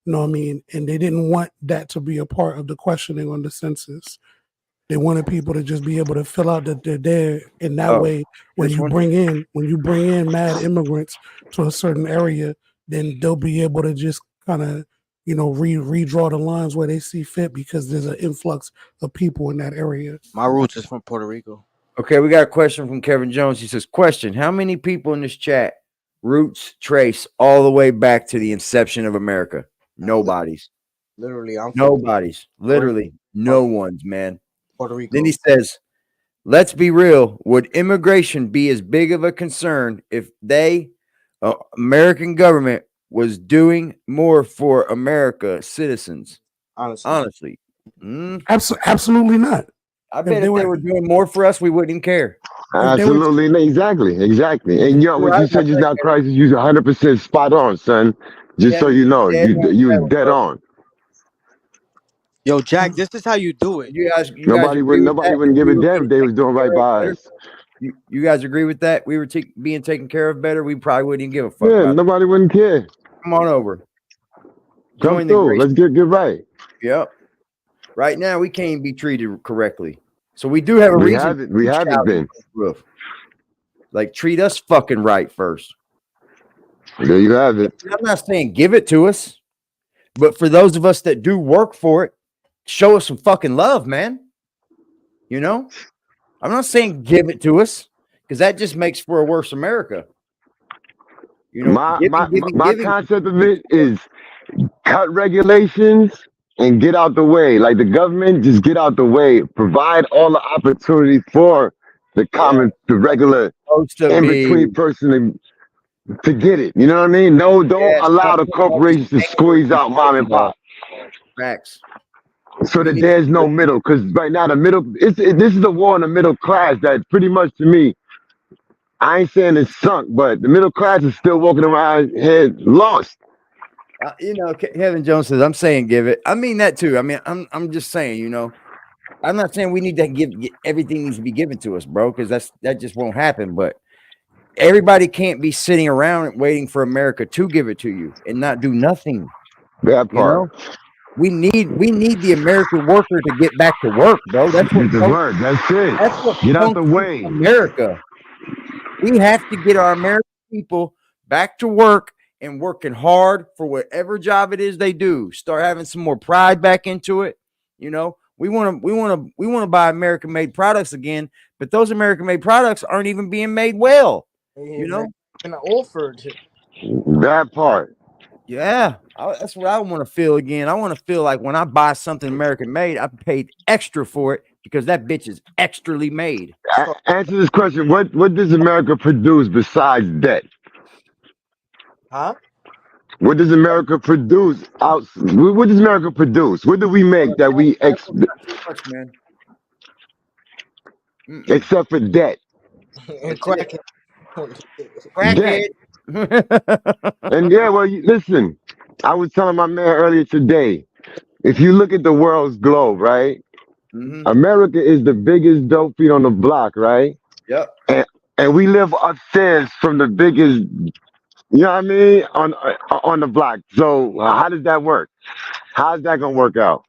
You know what I mean? And they didn't want that to be a part of the questioning on the census. They wanted people to just be able to fill out that they're there, and that way, when you bring in mad immigrants to a certain area, then they'll be able to just kind of, redraw the lines where they see fit because there's an influx of people in that area. My roots is from Puerto Rico. Okay, we got a question from Kevin Jones. He says, question, how many people in this chat roots trace all the way back to the inception of America? Nobody's. Literally, nobody's. Literally, no one's, man. Puerto Rico. Then he says, let's be real. Would immigration be as big of a concern if American government was doing more for America citizens? Honestly. Absolutely not. I bet if they were doing more for us, we wouldn't even care. Absolutely, exactly. And what you said just now, Crisis, you're 100% spot on, son. Just so you know, you dead on. Yo, Jack, this is how you do it. Nobody wouldn't give a damn if they was doing right by us. You guys agree with that? We were being taken care of better. We probably wouldn't even give a fuck. Yeah, nobody wouldn't care. Come on over. Come through. Let's get right. Yep. Right now, we can't even be treated correctly. So we do have a reason. We haven't been. Like, treat us fucking right first. There you have it. I'm not saying give it to us, but for those of us that do work for it, show us some fucking love, man. You know? I'm not saying give it to us, because that just makes for a worse America. You know, my concept of it is cut regulations and get out the way. Like the government, just get out the way. Provide all the opportunity for the the regular in-between person to get it. You know what I mean? No, don't allow the corporations to squeeze out mom and pop. Facts. So that there's no middle, because right now this is a war in the middle class that pretty much, to me, I ain't saying it's sunk, but the middle class is still walking around here lost. You know, Kevin Jones says, "I'm saying give it." I mean that too. I mean, I'm just saying, you know, I'm not saying we need to give everything needs to be given to us, bro, because that just won't happen. But everybody can't be sitting around waiting for America to give it to you and not do nothing. That You know, part. we need the American worker to get back to work, bro. That's what Get to work. That's that's it. what Get out the functions way. America. We have to get our American people back to work and working hard for whatever job it is they do. Start having some more pride back into it. You know, we want to buy American made products again, but those American made products aren't even being made well. You know, and offered. That part. Yeah, that's what I want to feel again. I want to feel like when I buy something American made, I paid extra for it because that bitch is extrally made. Answer this question. What does America produce besides debt? Huh? What does America produce out? What does America produce? What do we make that we Not too much, man. except for debt? And crackhead. Debt. Crackhead. And yeah, well, listen. I was telling my man earlier today. If you look at the world's globe, right? America is the biggest dope fiend on the block, right? Yep. And we live upstairs from the biggest, you know what I mean, on the block. So how does that work? How's that gonna work out?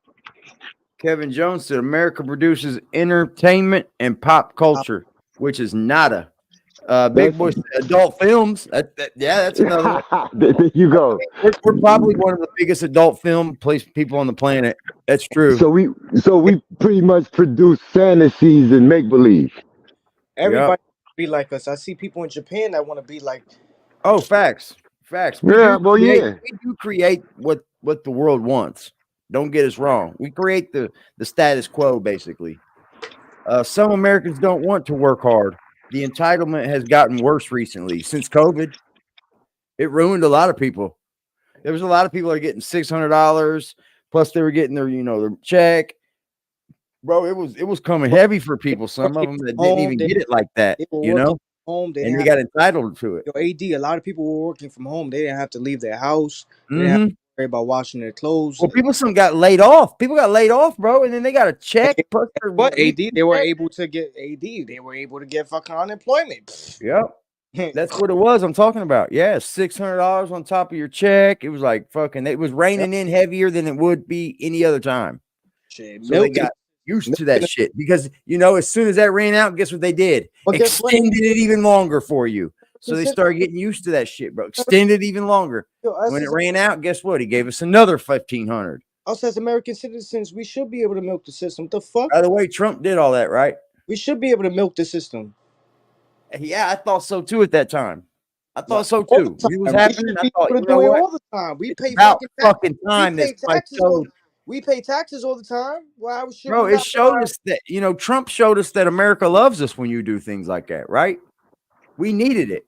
Kevin Jones said America produces entertainment and pop culture, which is nada. Big Boy said adult films. Yeah, that's another one. There you go. We're probably one of the biggest adult film people on the planet. That's true. So we pretty much produce fantasies and make believe. Everybody be like us. I see people in Japan that want to be like. Oh, facts. We do create what the world wants. Don't get us wrong. We create the status quo, basically. Some Americans don't want to work hard. The entitlement has gotten worse recently since COVID. It ruined a lot of people. There was a lot of people that are getting $600 plus they were getting their check. Bro, it was coming heavy for people. Some of them that didn't even get it like that, you know. Home, and they got entitled to it. AD, a lot of people were working from home. They didn't have to leave their house. They didn't have to worry about washing their clothes. Well, some got laid off. People got laid off, bro, and then they got a check. But AD, they were able to get fucking unemployment. Yep. That's what it was. I'm talking about. Yeah, $600 on top of your check. It was like fucking. It was raining in heavier than it would be any other time. Shit, so they got used to that shit because as soon as that ran out, guess what they did? Extended it even longer for you. So they started getting used to that shit, bro. Extended even longer. When it ran out, guess what? He gave us another $1,500. Us as American citizens, we should be able to milk the system. What the fuck? By the way, Trump did all that, right? We should be able to milk the system. Yeah, I thought so too at that time. I thought so too. It was happening. I thought, we do it all the time. We pay fucking time. We pay taxes. We pay taxes all the time. Why should bro, it showed us that Trump showed us that America loves us when you do things like that, right? We needed it.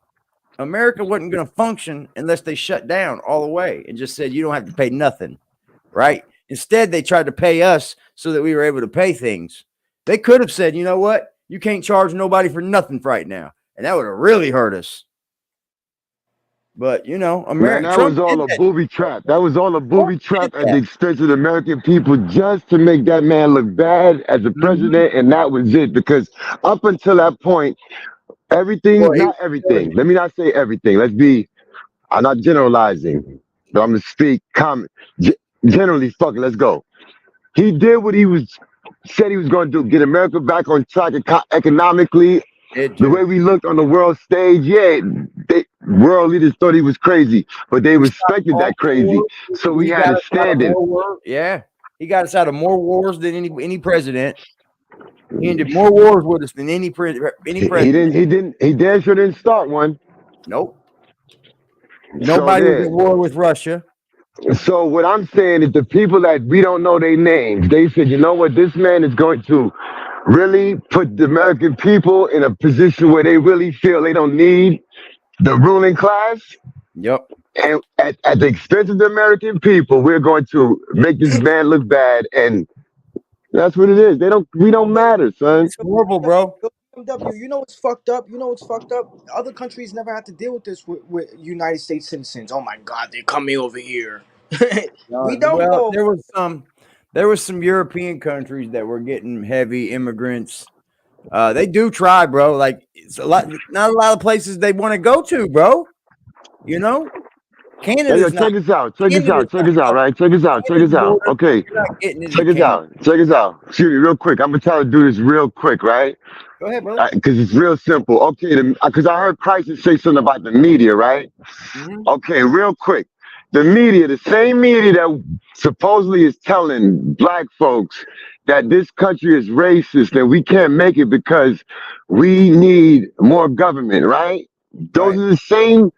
America wasn't going to function unless they shut down all the way and just said you don't have to pay nothing, right? Instead, they tried to pay us so that we were able to pay things. They could have said, you know what? You can't charge nobody for nothing right now, and that would have really hurt us. But America. That was all a booby trap. That was all a booby trap at the expense of the American people, just to make that man look bad as a president, and that was it. Because up until that point, not everything. Let me not say everything. I'm not generalizing, but I'm gonna speak generally. Fuck it, let's go. He did what said he was going to do: get America back on track economically. The way we looked on the world stage, world leaders thought he was crazy, but they respected that crazy. So we had to stand it. Yeah, he got us out of more wars than any president. He ended more wars with us than any president. He damn sure didn't start one. Nope. Nobody was at war with Russia. So what I'm saying is the people that we don't know their names, they said, you know what, this man is going to really put the American people in a position where they really feel they don't need the ruling class. Yep. And at the expense of the American people, we're going to make this man look bad, and that's what it is. We don't matter, son. It's horrible, bro. You know what's fucked up? Other countries never had to deal with this with United States citizens. Oh my God, they're coming over here. We don't well, know. there was some European countries that were getting heavy immigrants. They do try, bro. Like it's not a lot of places they want to go to, bro. You know, Hey, yo, Canada's not. check this out. Check this Canada's out. Check not this out. Right. Check this out. Check Canada's this out. border. Okay. You're not getting into Check this Canada. out. Check this out. Excuse me, real quick. I'm gonna try to do this real quick, right? Go ahead, brother. Because it's real simple. Okay, because I heard Crisis say something about the media, right? Mm-hmm. Okay, real quick. The media, the same media that supposedly is telling black folks that this country is racist and we can't make it because we need more government, right? Those are the same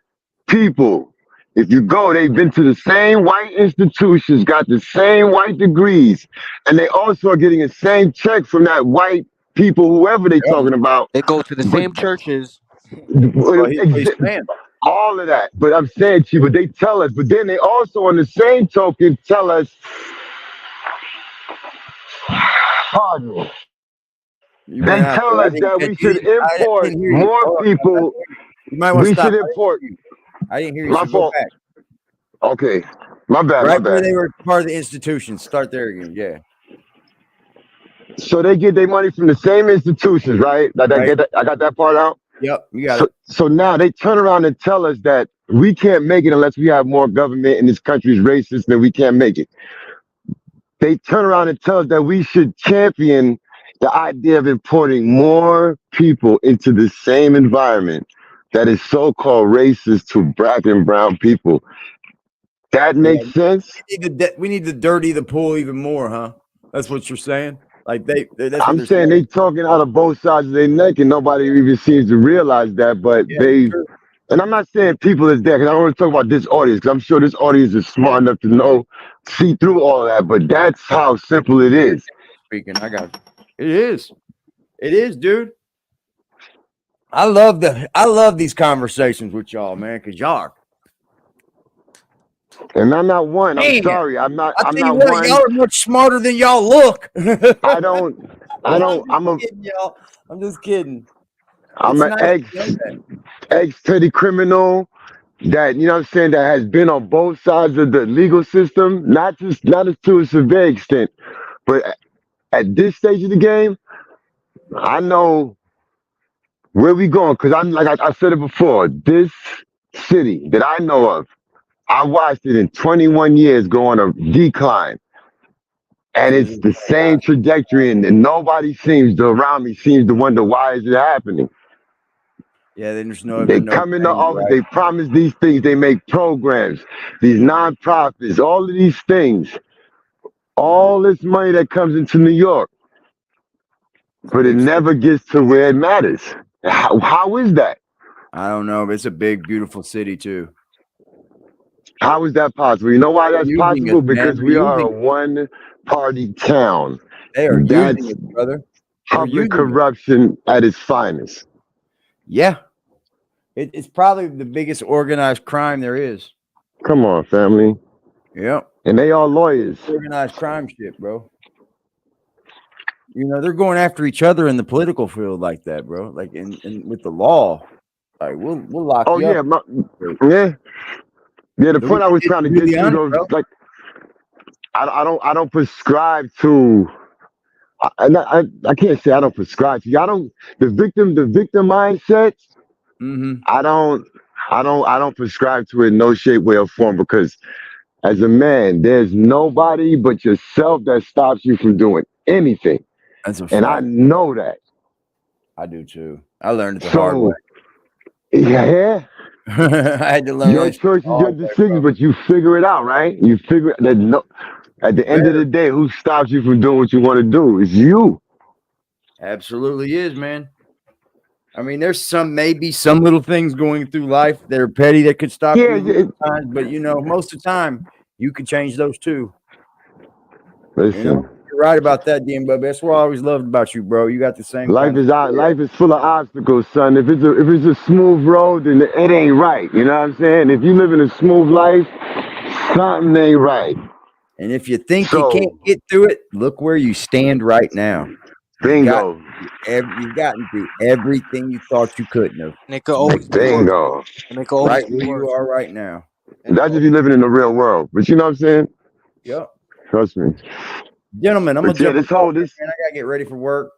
people. If you go, they've been to the same white institutions, got the same white degrees, and they also are getting the same check from that white people, whoever they talking about. They go to the But same churches. Well, he's saying. all of that. But I'm saying to you, but they tell us, but then they also on the same token tell us, pardon me. They tell us that we should import more people. You might want to We stop. should import. I didn't hear you. My So go fault. back. Okay. My bad. Right My where bad. they were part of the institution. Start there again. Yeah. So they get their money from the same institutions, right? I got that part out. Yep, you got So, it. so now they turn around and tell us that we can't make it unless we have more government and this country's racist, then we can't make it. They turn around and tell us that we should champion the idea of importing more people into the same environment that is so-called racist to black and brown people. That makes sense? We need to dirty the pool even more, huh? That's what you're saying? Like that's what I'm they're saying they talking out of both sides of their neck and nobody even seems to realize that, but and I'm not saying people is there because I don't want to talk about this audience because I'm sure this audience is smart enough to know, see through all that, but that's how simple it is. Speaking, I got it. It is, dude. I love these conversations with y'all, man, because y'all are. And I'm not one. I'm Man, sorry. I'm not I tell you what, one. y'all are much smarter than y'all look. I'm kidding, y'all. I'm just kidding. I'm It's an nice to know that. ex-petty criminal that, you know what I'm saying, that has been on both sides of the legal system, not to a severe extent, but at this stage of the game, I know where we going. Because I'm like I said it before, this city that I know of, I watched it in 21 years go on a decline. And it's the same trajectory, and nobody around me seems to wonder why is it happening. Yeah, then there's no. They come into office, they promise these things, they make programs, these nonprofits, all of these things, all this money that comes into New York, but it never gets to where it matters. How is that? I don't know, but it's a big, beautiful city too. How is that possible? You know why that's Using possible? us, man. Because They're we are a using us. one-party town. They are That's using it, brother. They're public using it. corruption at its finest. Yeah. It's probably the biggest organized crime there is. Come on, family. Yep. And they are lawyers. Organized crime shit, bro. You know, they're going after each other in the political field like that, bro. Like in with the law. Like we'll lock you up. Yeah. The point I was trying to get to though, like I don't prescribe to I can't say I don't prescribe to. I don't the victim mindset. Mm-hmm. I don't prescribe to it in no shape, way, or form because as a man, there's nobody but yourself that stops you from doing anything. That's a and I know that. I do too. I learned it the hard way. Yeah. I had to learn your choices, your decisions, but you figure it out, right? You figure that at the end of the day, who stops you from doing what you want to do? It's you. Absolutely is, man. I mean, there's maybe some little things going through life that are petty that could stop you sometimes, but you know, most of the time you can change those too. Listen. You know, you're right about that, DM Bubba. That's what I always loved about you, bro. You got the same life is full of obstacles, son. If it's a smooth road, then it ain't right. You know what I'm saying? If you live in a smooth life, something ain't right. And if you think you can't get through it, look where you stand right now. Bingo. You've gotten through everything you thought you couldn't have. And it could always bingo. And it could always right where you are right now. That's if you're living in the real world. But you know what I'm saying? Yep. Trust me. Gentlemen, I'm But gonna yeah, jump this whole man. I gotta get ready for work.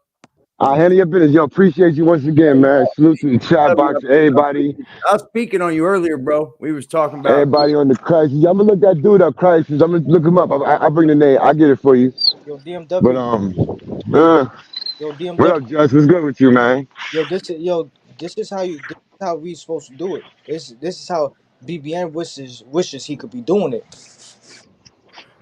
I handle your business. Yo, appreciate you once again, man. Salute to the chat box, everybody. I was speaking on you earlier, bro. We was talking about Everybody on the crisis. I'm gonna look that dude up, crisis. I'm gonna look him up. I bring the name. I get it for you. Yo, But DMW. Yo, DMW. what up, Just? What's good with you, man? Yo, this is how we supposed to do it. This is how BBN wishes he could be doing it.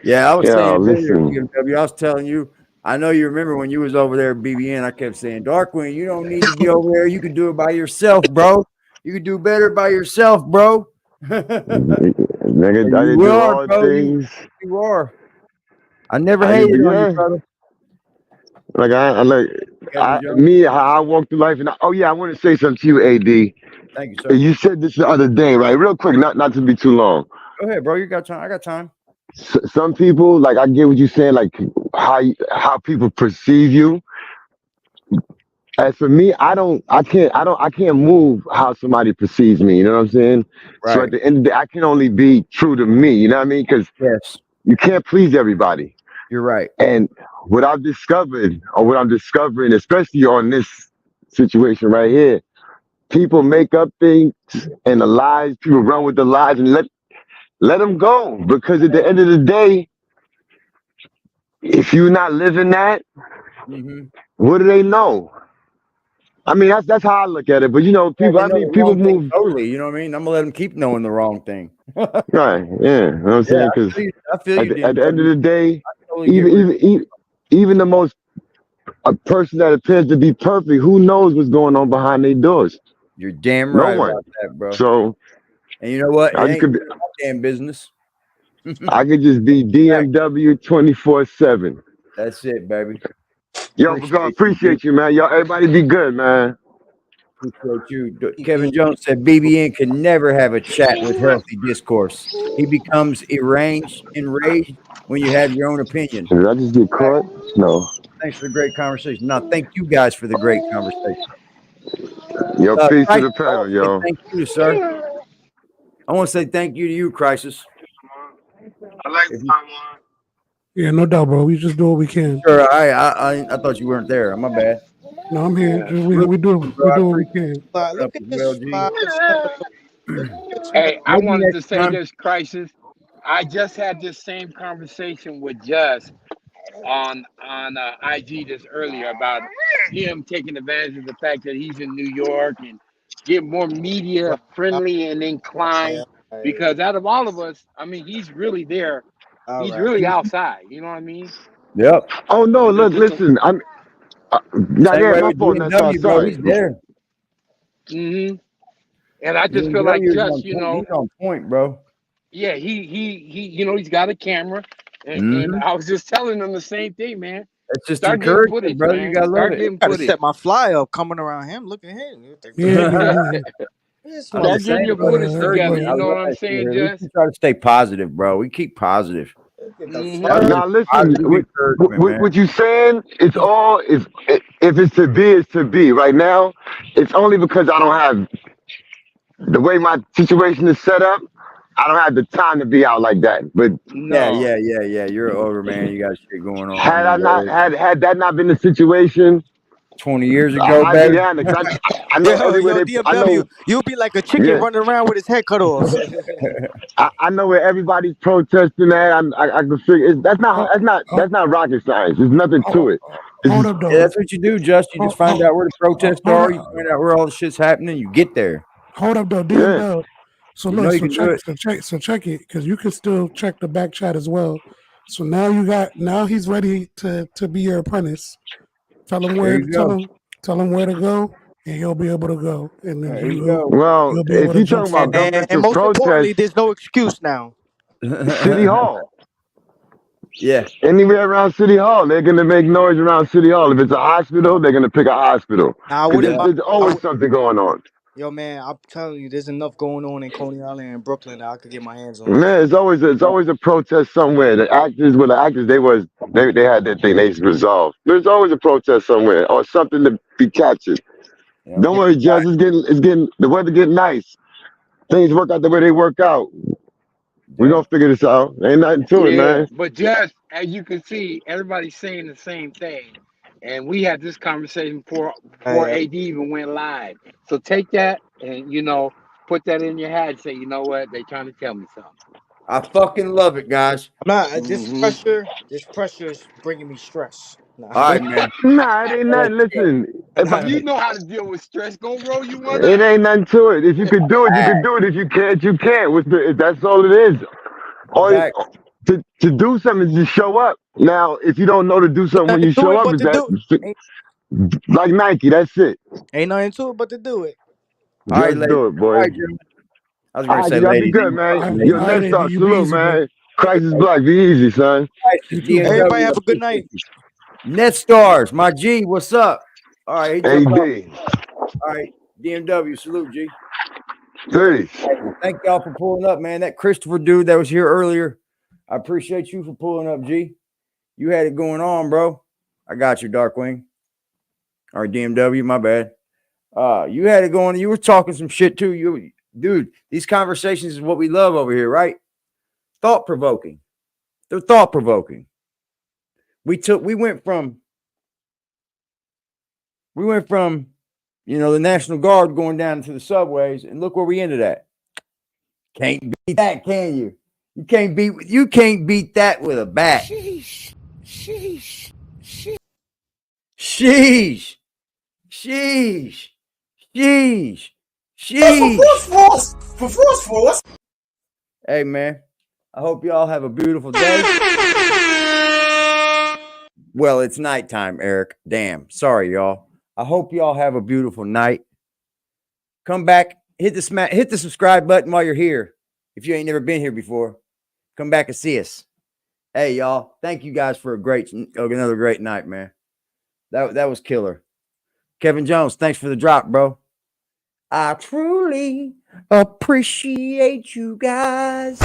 Yeah, I was saying earlier, listen. DMW, I was telling you, I know you remember when you was over there at BBN, I kept saying, Darkwing, you don't need to be over there. You can do it by yourself, bro. You can do better by yourself, bro. Nigga, I you can do are, all bro. things. You are. I never I hated can, on you, yeah. brother. Like how I walk through life, and I want to say something to you, AD. Thank you, sir. You said this the other day, right? Real quick, not to be too long. Go ahead, bro. You got time. I got time. Some people, like, I get what you're saying, like how people perceive you. As for me, I can't move how somebody perceives me. You know what I'm saying? Right. So at the end of the day, I can only be true to me. You know what I mean? Because you can't please everybody. You're right. And what I've discovered, or what I'm discovering, especially on this situation right here, people make up things and the lies. People run with the lies and let them go. Because at the end of the day, if you're not living that, what do they know? I mean, that's how I look at it. But you know, people. People move totally. You know what I mean? I'm gonna let them keep knowing the wrong thing. right. Yeah, you know what I'm saying? Because I feel you. At the end of the day, totally even the most a person that appears to be perfect, who knows what's going on behind their doors? You're damn No right one. about that, bro. So, and you know what? It I ain't could be, my damn business. I could just be DMW 24/7. That's it, baby. Yo, appreciate you, man. Y'all, everybody be good, man. Appreciate you. Kevin Jones said BBN can never have a chat with healthy discourse. He becomes enraged when you have your own opinion. Did I just get caught? No. Thanks for the great conversation. No, thank you guys for the great conversation. Yo, peace to the panel, yo. Thank you, sir. I want to say thank you to you, Crisis. I like Yeah, no doubt, bro. We just do what we can. Sure, I thought you weren't there. My bad. No, I'm here. We do what we can. Look at this 5-7. Hey, I wanted to say this, Crisis. I just had this same conversation with Just on IG just earlier about him taking advantage of the fact that he's in New York and get more media friendly and inclined. Because out of all of us, I mean, he's really there. He's really outside. You know what I mean? Yep. Oh no, look, listen. I'm not Same way my with fault. DMW, bro. Sorry. He's there. Mm-hmm. And I just feel like just, you know, he's on point, bro. Yeah, he you know, he's got a camera, and I was just telling him the same thing, man. That's just Start getting encouraging, footage, brother. man. You gotta love Start it. getting Gotta footage. set my fly up coming around him. Look at him. Start getting your footage together. You know what I'm saying, We Jess? try to stay positive, bro. We keep positive. Now listen, what you saying? It's all if it's to be, it's to be. Right now, it's only because I don't have the way my situation is set up. I don't have the time to be out like that. But Yeah. You're over, man. You got shit going on. Had I not had that not been the situation 20 years ago, I'd baby. be down there. I know everywhere DMW, I know. you'll be like a chicken running around with his head cut off. I know where everybody's protesting at. I can figure that's not rocket science. There's nothing to it. Hold up, though. Yeah, that's what you do, Justin. You just find out where the protests are. You find out where all the shit's happening. You get there. Hold up, though, DMW. So You know look, you can do so check it, because you can still check the back chat as well. So now he's ready to be your apprentice. Tell him where to go, and he'll be able to go. And then well, if you talking about governmental and most protest, importantly, there's no excuse now. City Hall. Yeah. Anywhere around City Hall, they're gonna make noise around City Hall. If it's a hospital, they're gonna pick a hospital. There's always something going on. Yo, man, I'm telling you, there's enough going on in Coney Island and Brooklyn that I could get my hands on. Man, it's always a protest somewhere. The actors they had their thing they resolved. There's always a protest somewhere or something to be captured. Don't worry, Judge. It's getting the weather getting nice. Things work out the way they work out. We gonna figure this out. Ain't nothing to it, man. But just as you can see, everybody's saying the same thing. And we had this conversation before AD even went live. So take that and, put that in your head and say, you know what? They trying to tell me something. I fucking love it, guys. This pressure is bringing me stress. All right, man. Nah, it ain't nothing. Listen, You know how to deal with stress. Go roll you one. It ain't nothing to it. If you could do it, you could do it. If you can't, you can't. That's all it is. To do something is just show up. Now, if you don't know to do something when you show up, like Nike. That's it. Ain't nothing to it but to do it. All right, Just do it, boy. All right, I was going to say, y'all lady. be good, man. Yo, next start. Salute, man. Christ is black. Be easy, son. Everybody have a good night. Net Stars, my G, what's up? All right, AD. All right, DMW, salute, G. 30. Thank y'all for pulling up, man. That Christopher dude that was here earlier, I appreciate you for pulling up, G. You had it going on, bro. I got you, Darkwing. All right, DMW, my bad. You had it going. You were talking some shit too. Dude, these conversations is what we love over here, right? Thought-provoking. They're thought-provoking. We went from, the National Guard going down to the subways, and look where we ended at. Can't beat that, can you? You can't beat that with a bat. Sheesh. Hey, man, I hope y'all have a beautiful day. Well, it's nighttime, Eric. Damn. Sorry, y'all. I hope y'all have a beautiful night. Come back, hit the subscribe button while you're here. If you ain't never been here before, come back and see us. Hey, y'all. Thank you guys for another great night, man. That was killer. Kevin Jones, thanks for the drop, bro. I truly appreciate you guys.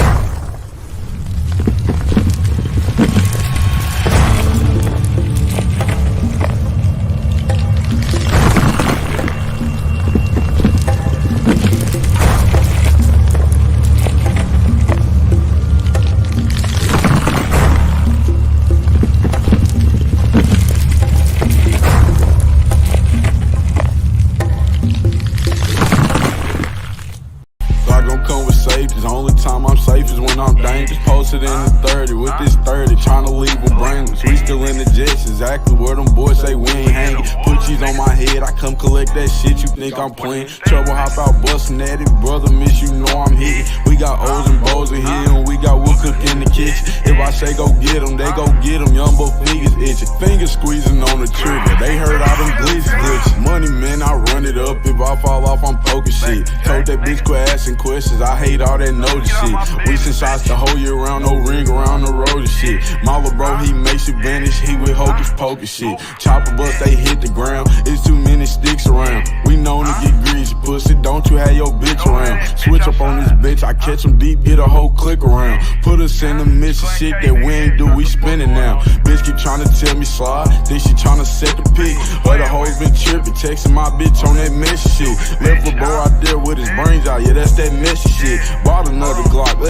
Posted in the 30 with this 30, trying to leave with brainless. We still in the jets, exactly where them boys say we ain't hanging. Put cheese on my head, I come collect that shit, you think I'm playing. Trouble hop out bustin' at it, brother, miss you know I'm hitting. We got O's and Bo's in here, and we got wood cook in the kitchen. If I say go get them, they go get them, young boy fingers itching. Fingers squeezing on the trigger, they heard all them glitches. Money, man, I run it up, if I fall off, I'm poking shit. Told that bitch quit asking questions, I hate all that notice shit. We send shots the whole year round, no ring around the road and shit. Mala bro, he makes it vanish, he with hocus pocus shit. Chopper bust, they hit the ground, it's too many sticks around. We known to get greasy, pussy, don't you have your bitch around. Switch up on this bitch, I catch him deep, get a whole click around. Put us in the midst of shit that we ain't do, we spinning now. Bitch keep trying to tell me slide, think she trying to set the pick. But the hoes been tripping, texting my bitch on that messy shit. Left a bro out there with his brains out, yeah, that's that messy shit. Bought another Glock.